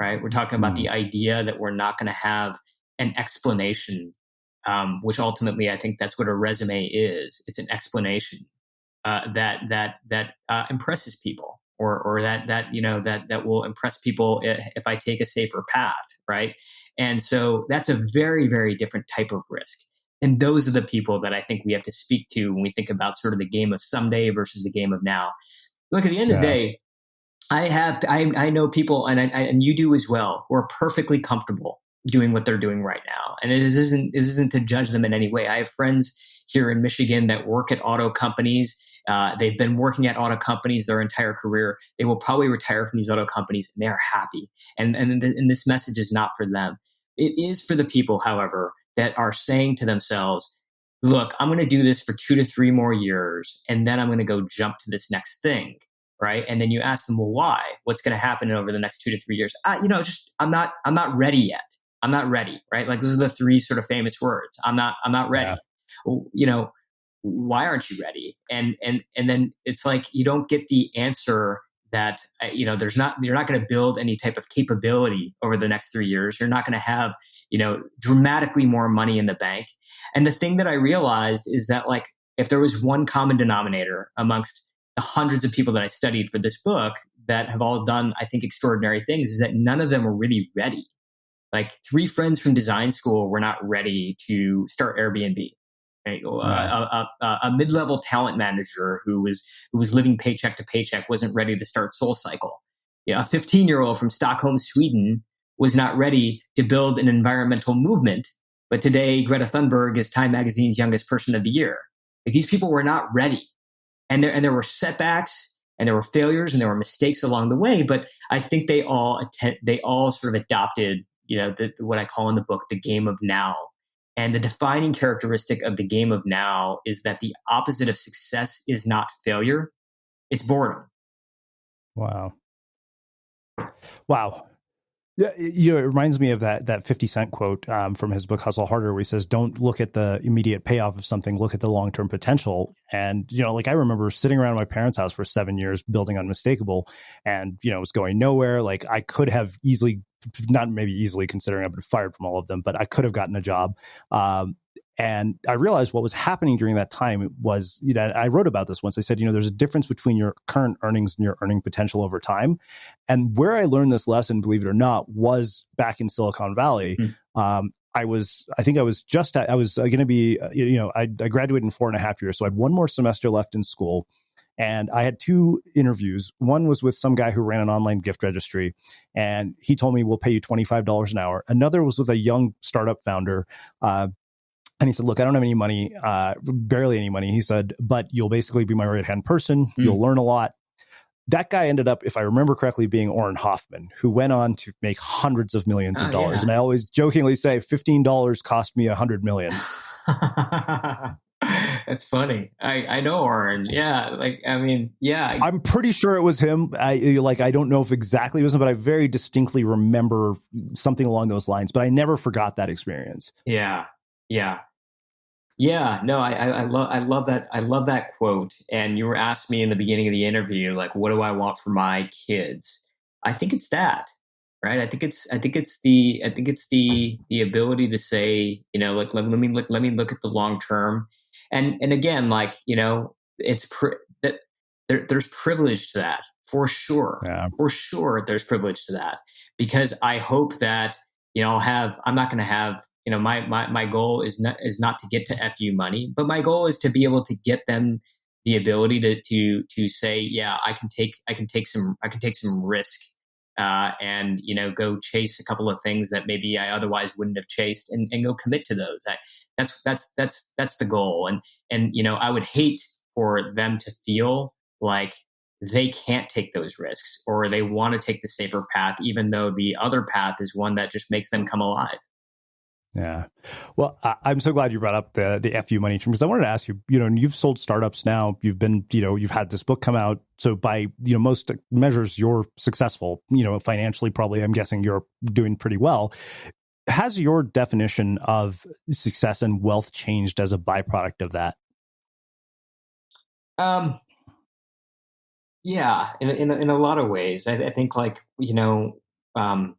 right? We're talking about the idea that we're not going to have an explanation, which ultimately I think that's what a resume is. It's an explanation that impresses people, or that will impress people if I take a safer path, right? And so that's a very, very different type of risk. And those are the people that I think we have to speak to when we think about sort of the game of someday versus the game of now. Look, at the end of the day, I know people, and you do as well, who are perfectly comfortable doing what they're doing right now. And it isn't to judge them in any way. I have friends here in Michigan that work at auto companies. They've been working at auto companies their entire career. They will probably retire from these auto companies, and they are happy. And this message is not for them. It is for the people, however, that are saying to themselves, look, I'm going to do this for 2 to 3 more years, and then I'm going to go jump to this next thing, right? And then you ask them, well, why? What's going to happen over the next 2 to 3 years? I'm not ready yet. I'm not ready, right? Like, those are the 3 sort of famous words. I'm not ready. Yeah. Why aren't you ready? And then it's like, you don't get the answer that, you're not going to build any type of capability over the next 3 years. You're not going to have, dramatically more money in the bank. And the thing that I realized is that, like, if there was one common denominator amongst the hundreds of people that I studied for this book that have all done, I think, extraordinary things, is that none of them were really ready. Like, 3 friends from design school were not ready to start Airbnb. A mid-level talent manager who was living paycheck to paycheck wasn't ready to start SoulCycle. A 15-year-old from Stockholm, Sweden, was not ready to build an environmental movement. But today, Greta Thunberg is Time Magazine's youngest person of the year. Like, these people were not ready, and there were setbacks, and there were failures, and there were mistakes along the way. But I think they all sort of adopted, what I call in the book, the game of now. And the defining characteristic of the game of now is that the opposite of success is not failure, it's boredom. Wow. Wow. Yeah, it reminds me of that 50 Cent quote from his book Hustle Harder, where he says, "Don't look at the immediate payoff of something, look at the long-term potential." And like I remember sitting around my parents' house for 7 years building Unmistakable, and it was going nowhere. Like I could have easily, not maybe easily considering I've been fired from all of them, but I could have gotten a job. And I realized what was happening during that time was, I wrote about this once. I said, there's a difference between your current earnings and your earning potential over time. And where I learned this lesson, believe it or not, was back in Silicon Valley. I was going to be, I graduated in 4.5 years. So I had one more semester left in school. And I had 2 interviews. One was with some guy who ran an online gift registry, and he told me, we'll pay you $25 an hour. Another was with a young startup founder. And he said, look, I don't have any money, barely any money. He said, but you'll basically be my right-hand person. You'll learn a lot. That guy ended up, if I remember correctly, being Orrin Hoffman, who went on to make hundreds of millions of dollars. Yeah. And I always jokingly say $15 cost me $100 million. That's funny. I know Orrin. Yeah. I'm pretty sure it was him. I don't know if exactly it was him, but I very distinctly remember something along those lines. But I never forgot that experience. Yeah. No, I love that. I love that quote. And you were asking me in the beginning of the interview, like, what do I want for my kids? I think it's that, right? I think it's the ability to say, like, let me look at the long term. And again, like, that there's privilege to that for sure. Yeah. For sure. There's privilege to that, because I hope that, I'm not going to have, my goal is not to get to FU money, but my goal is to be able to get them the ability to say, yeah, I can take some risk, and go chase a couple of things that maybe I otherwise wouldn't have chased, and go commit to those. That's the goal. And I would hate for them to feel like they can't take those risks, or they want to take the safer path, even though the other path is one that just makes them come alive. Yeah. Well, I'm so glad you brought up the FU money term, because I wanted to ask you, you've sold startups now, you've been, you've had this book come out. So by, most measures, you're successful, financially, probably, I'm guessing you're doing pretty well. Has your definition of success and wealth changed as a byproduct of that? Yeah, in a lot of ways. I think, like, I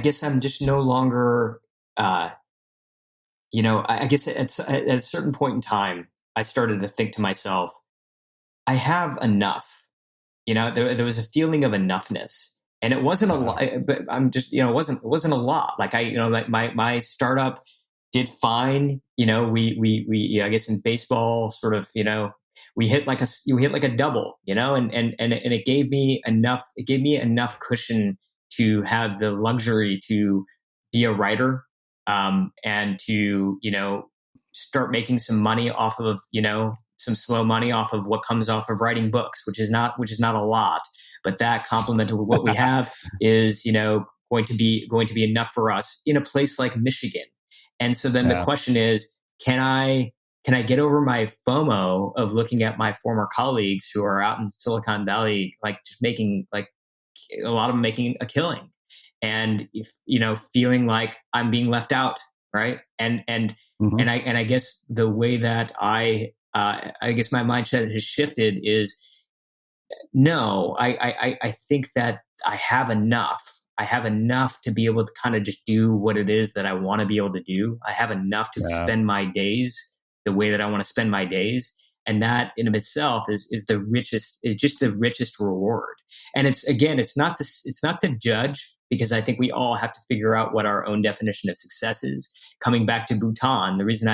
guess I'm just no longer, I guess at a certain point in time, I started to think to myself, I have enough. There was a feeling of enoughness, and it wasn't a lot. But I'm just, it wasn't a lot. Like like my startup did fine. We I guess in baseball, sort of, we hit like a double. And it gave me enough. It gave me enough cushion to have the luxury to be a writer, and to, start making some money off of, some slow money off of what comes off of writing books, which is not a lot, but that complemented with what we have is, going to be enough for us in a place like Michigan. And so then the question is, can I get over my FOMO of looking at my former colleagues who are out in Silicon Valley, like just making, like, a lot of them making a killing, and feeling like I'm being left out, right? And I guess the way that I guess my mindset has shifted is, no, I think that I have enough. I have enough to be able to kind of just do what it is that I want to be able to do. I have enough to spend my days the way that I want to spend my days. And that in of itself is just the richest reward. And it's not to judge, because I think we all have to figure out what our own definition of success is. Coming back to Bhutan, the reason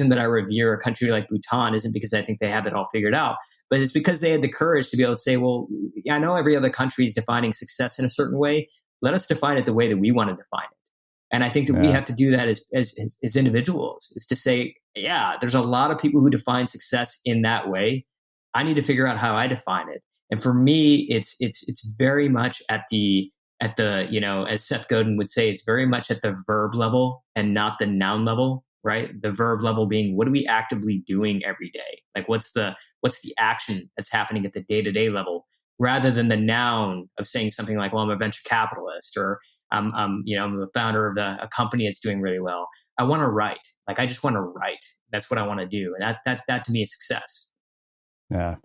that I revere a country like Bhutan isn't because I think they have it all figured out, but it's because they had the courage to be able to say, well, I know every other country is defining success in a certain way. Let us define it the way that we want to define it. And I think that we have to do that as individuals, is to say, yeah, there's a lot of people who define success in that way. I need to figure out how I define it. And for me, it's very much at the, as Seth Godin would say, it's very much at the verb level and not the noun level, right? The verb level being, what are we actively doing every day? Like, what's the action that's happening at the day-to-day level? rather than the noun of saying something like, well, I'm a venture capitalist, or I'm the founder of a company that's doing really well. I want to write. Like, I just want to write. That's what I want to do. And that to me is success. Yeah.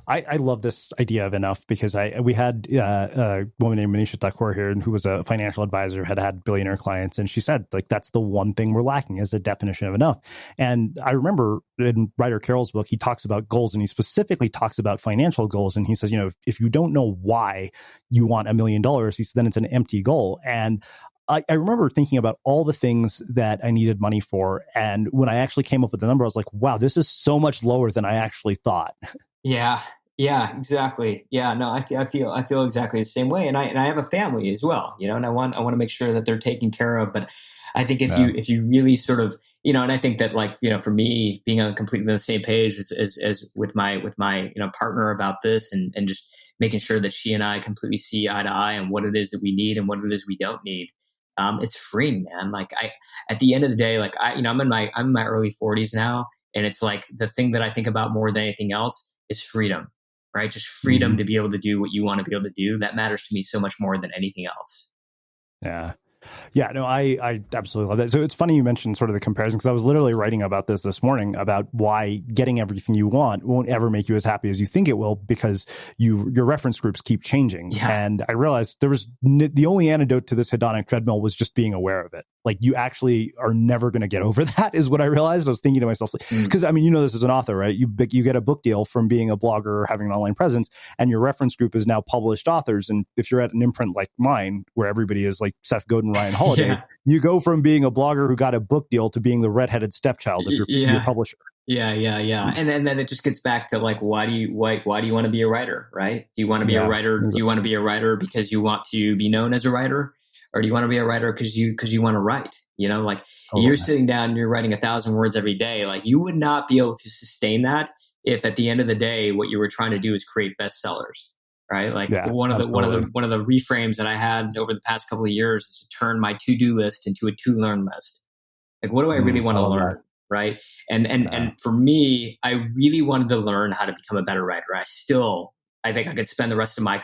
I love this idea of enough, because we had a woman named Manisha Thakur here, who was a financial advisor, had billionaire clients, and she said, like, that's the one thing we're lacking, is a definition of enough. And I remember in Ryder Carroll's book, he talks about goals, and he specifically talks about financial goals. And he says, if you don't know why you want $1 million, he said, then it's an empty goal. And I remember thinking about all the things that I needed money for. And when I actually came up with the number, I was like, wow, this is so much lower than I actually thought. Yeah, exactly. Yeah, no, I feel exactly the same way. And I have a family as well, and I want to make sure that they're taken care of. But I think if you really sort of, and I think that, like, for me, being on completely the same page as with my partner about this, and just making sure that she and I completely see eye to eye on what it is that we need and what it is we don't need. It's freeing, man. Like, at the end of the day, like, I'm in my early 40s now, and it's like the thing that I think about more than anything else is freedom, right? Just freedom to be able to do what you want to be able to do. That matters to me so much more than anything else. Yeah. Yeah, no, I absolutely love that. So it's funny you mentioned sort of the comparison, because I was literally writing about this morning, about why getting everything you want won't ever make you as happy as you think it will, because your reference groups keep changing. Yeah. And I realized the only antidote to this hedonic treadmill was just being aware of it. Like, you actually are never going to get over that, is what I realized. I was thinking to myself, because this as an author, right? You get a book deal from being a blogger or having an online presence, and your reference group is now published authors. And if you're at an imprint like mine, where everybody is like Seth Godin, Ryan Holiday, you go from being a blogger who got a book deal to being the redheaded stepchild of your publisher. Yeah. And then it just gets back to, like, why do you want to be a writer, right? Do you want to be a writer? Do you want to be a writer because you want to be known as a writer? Or do you want to be a writer because you want to write? You're sitting down and you're writing 1,000 words every day. Like, you would not be able to sustain that if at the end of the day, what you were trying to do is create bestsellers. Right. Like, one of the reframes that I had over the past couple of years is to turn my to-do list into a to-learn list. Like, what do I really want to learn? Right. And for me, I really wanted to learn how to become a better writer. I think I could spend the rest of my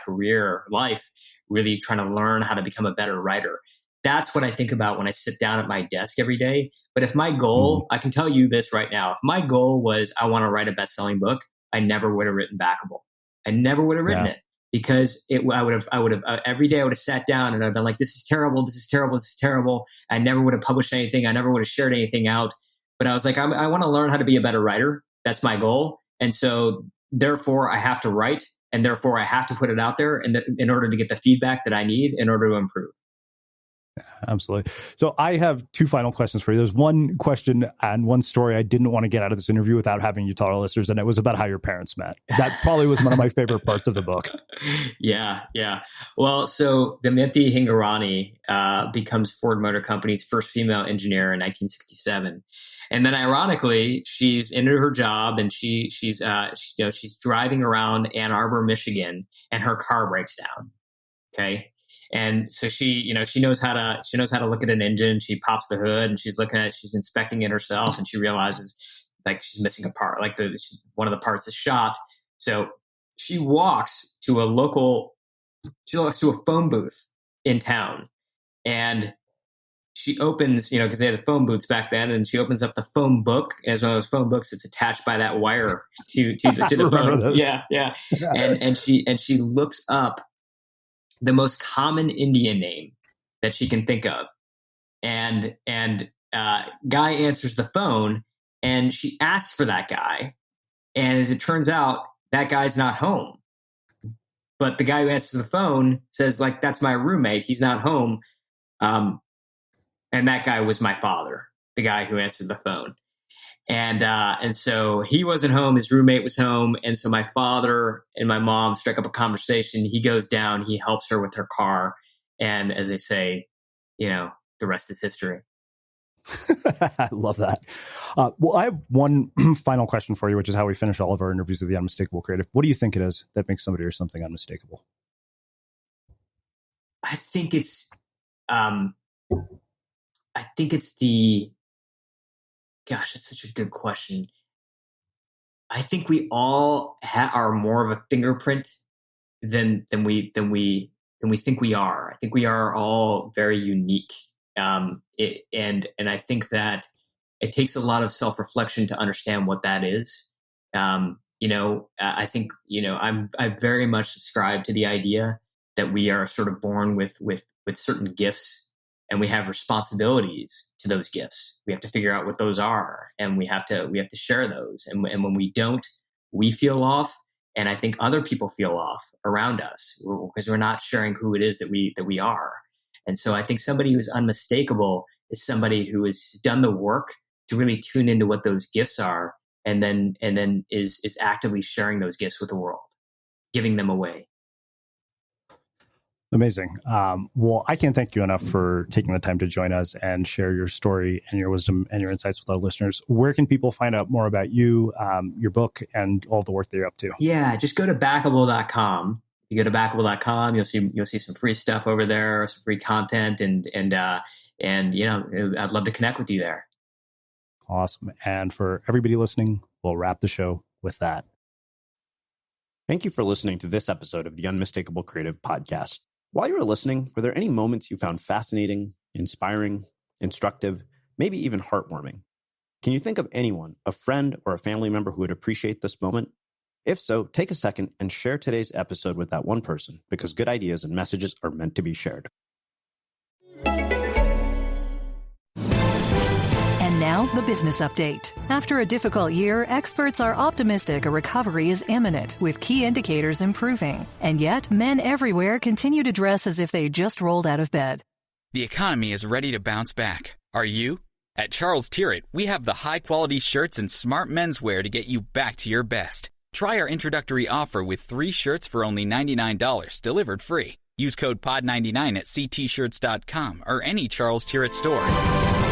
life really trying to learn how to become a better writer. That's what I think about when I sit down at my desk every day. But if my goal, I can tell you this right now, if my goal was I want to write a best-selling book, I never would have written Backable. I never would have written it. Because I would have every day I would have sat down and I've been like, this is terrible. This is terrible. This is terrible. I never would have published anything. I never would have shared anything out. But I was like, I want to learn how to be a better writer. That's my goal. And so therefore I have to write, and therefore I have to put it out there in order to get the feedback that I need in order to improve. Absolutely. So I have two final questions for you. There's one question and one story I didn't want to get out of this interview without having you tell our listeners, and it was about how your parents met. That probably was one of my favorite parts of the book. Yeah. Well, so Damayanti Hingorani becomes Ford Motor Company's first female engineer in 1967. And then ironically, she's into her job, and she's driving around Ann Arbor, Michigan, and her car breaks down. Okay. And so she knows how to look at an engine. She pops the hood and she's looking at it. She's inspecting it herself, and she realizes, like, she's missing a part, like one of the parts is shot. So she walks to a phone booth in town, and she opens, because they had phone booths back then, and she opens up the phone book. As one of those phone books, it's attached by that wire to the phone. Those. Yeah. And she looks up the most common Indian name that she can think of. And guy answers the phone, and she asks for that guy. And as it turns out, that guy's not home. But the guy who answers the phone says, like, that's my roommate. He's not home. And that guy was my father, the guy who answered the phone. And so he wasn't home. His roommate was home. And so my father and my mom struck up a conversation. He goes down, he helps her with her car. And as they say, the rest is history. I love that. Well, I have one final question for you, which is how we finish all of our interviews with the Unmistakable Creative. What do you think it is that makes somebody or something unmistakable? I think it's gosh, that's such a good question. I think we all are more of a fingerprint we think we are. I think we are all very unique. And I think that it takes a lot of self-reflection to understand what that is. I think, I very much subscribe to the idea that we are sort of born with certain gifts, and we have responsibilities to those gifts. We have to figure out what those are, and we have to share those. And when we don't, we feel off. And I think other people feel off around us because we're not sharing who it is that we are. And so I think somebody who's unmistakable is somebody who has done the work to really tune into what those gifts are, and then is actively sharing those gifts with the world, giving them away. Amazing. Well, I can't thank you enough for taking the time to join us and share your story and your wisdom and your insights with our listeners. Where can people find out more about you, your book, and all the work that you're up to? Yeah, just go to backable.com. If you go to backable.com, you'll see some free stuff over there, some free content, and I'd love to connect with you there. Awesome. And for everybody listening, we'll wrap the show with that. Thank you for listening to this episode of the Unmistakable Creative Podcast. While you were listening, were there any moments you found fascinating, inspiring, instructive, maybe even heartwarming? Can you think of anyone, a friend or a family member who would appreciate this moment? If so, take a second and share today's episode with that one person, because good ideas and messages are meant to be shared. And now, the business update. After a difficult year, experts are optimistic a recovery is imminent, with key indicators improving. And yet, men everywhere continue to dress as if they just rolled out of bed. The economy is ready to bounce back. Are you? At Charles Tirrett, we have the high-quality shirts and smart menswear to get you back to your best. Try our introductory offer with 3 shirts for only $99, delivered free. Use code POD99 at ctshirts.com or any Charles Tirrett store.